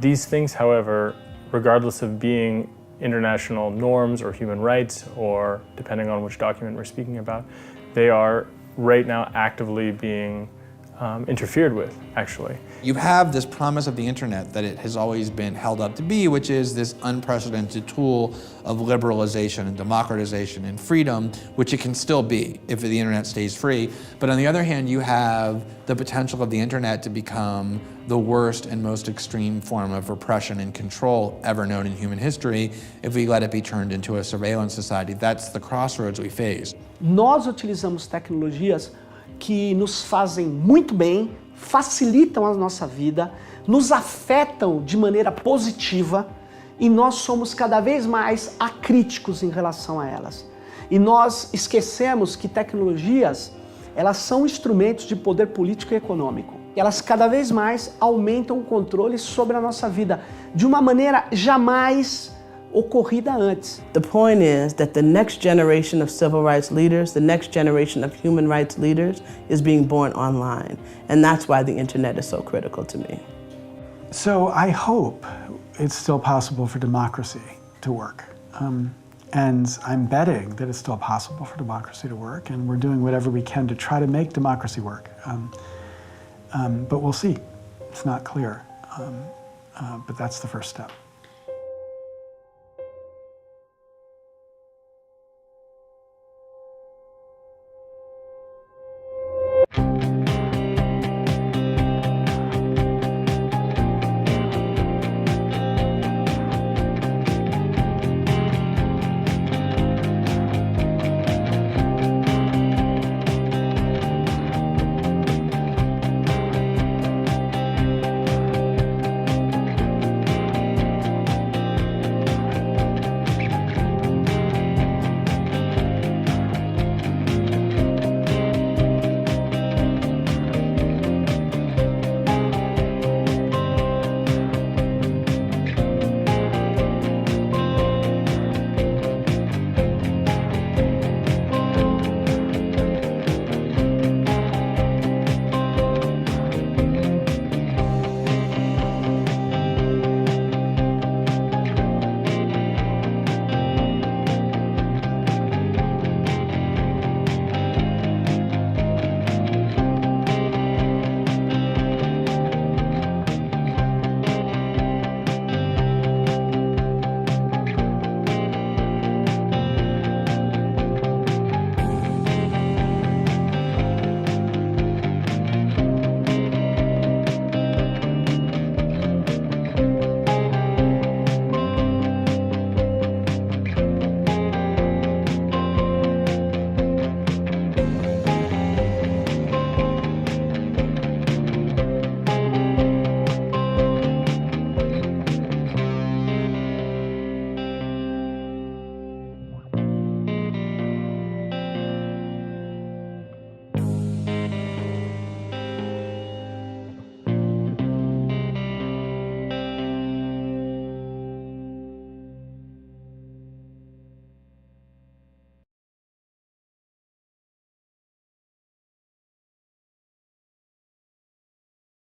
These things, however, regardless of being international norms or human rights, or depending on which document we're speaking about, they are right now actively being interfered with, actually. You have this promise of the internet that it has always been held up to be, which is this unprecedented tool of liberalization and democratization and freedom, which it can still be if the internet stays free. But on the other hand, you have the potential of the internet to become the worst and most extreme form of repression and control ever known in human history if we let it be turned into a surveillance society. That's the crossroads we face. Nós utilizamos tecnologias que nos fazem muito bem, facilitam a nossa vida, nos afetam de maneira positiva e nós somos cada vez mais acríticos em relação a elas. E nós esquecemos que tecnologias, elas são instrumentos de poder político e econômico. Elas cada vez mais aumentam o controle sobre a nossa vida de uma maneira jamais ocorrida antes. The point is that the next generation of civil rights leaders, the next generation of human rights leaders is being born online. And that's why the internet is so critical to me. So I hope it's still possible for democracy to work. And I'm betting that it's still possible for democracy to work, and we're doing whatever we can to try to make democracy work. But we'll see. It's not clear. But that's the first step.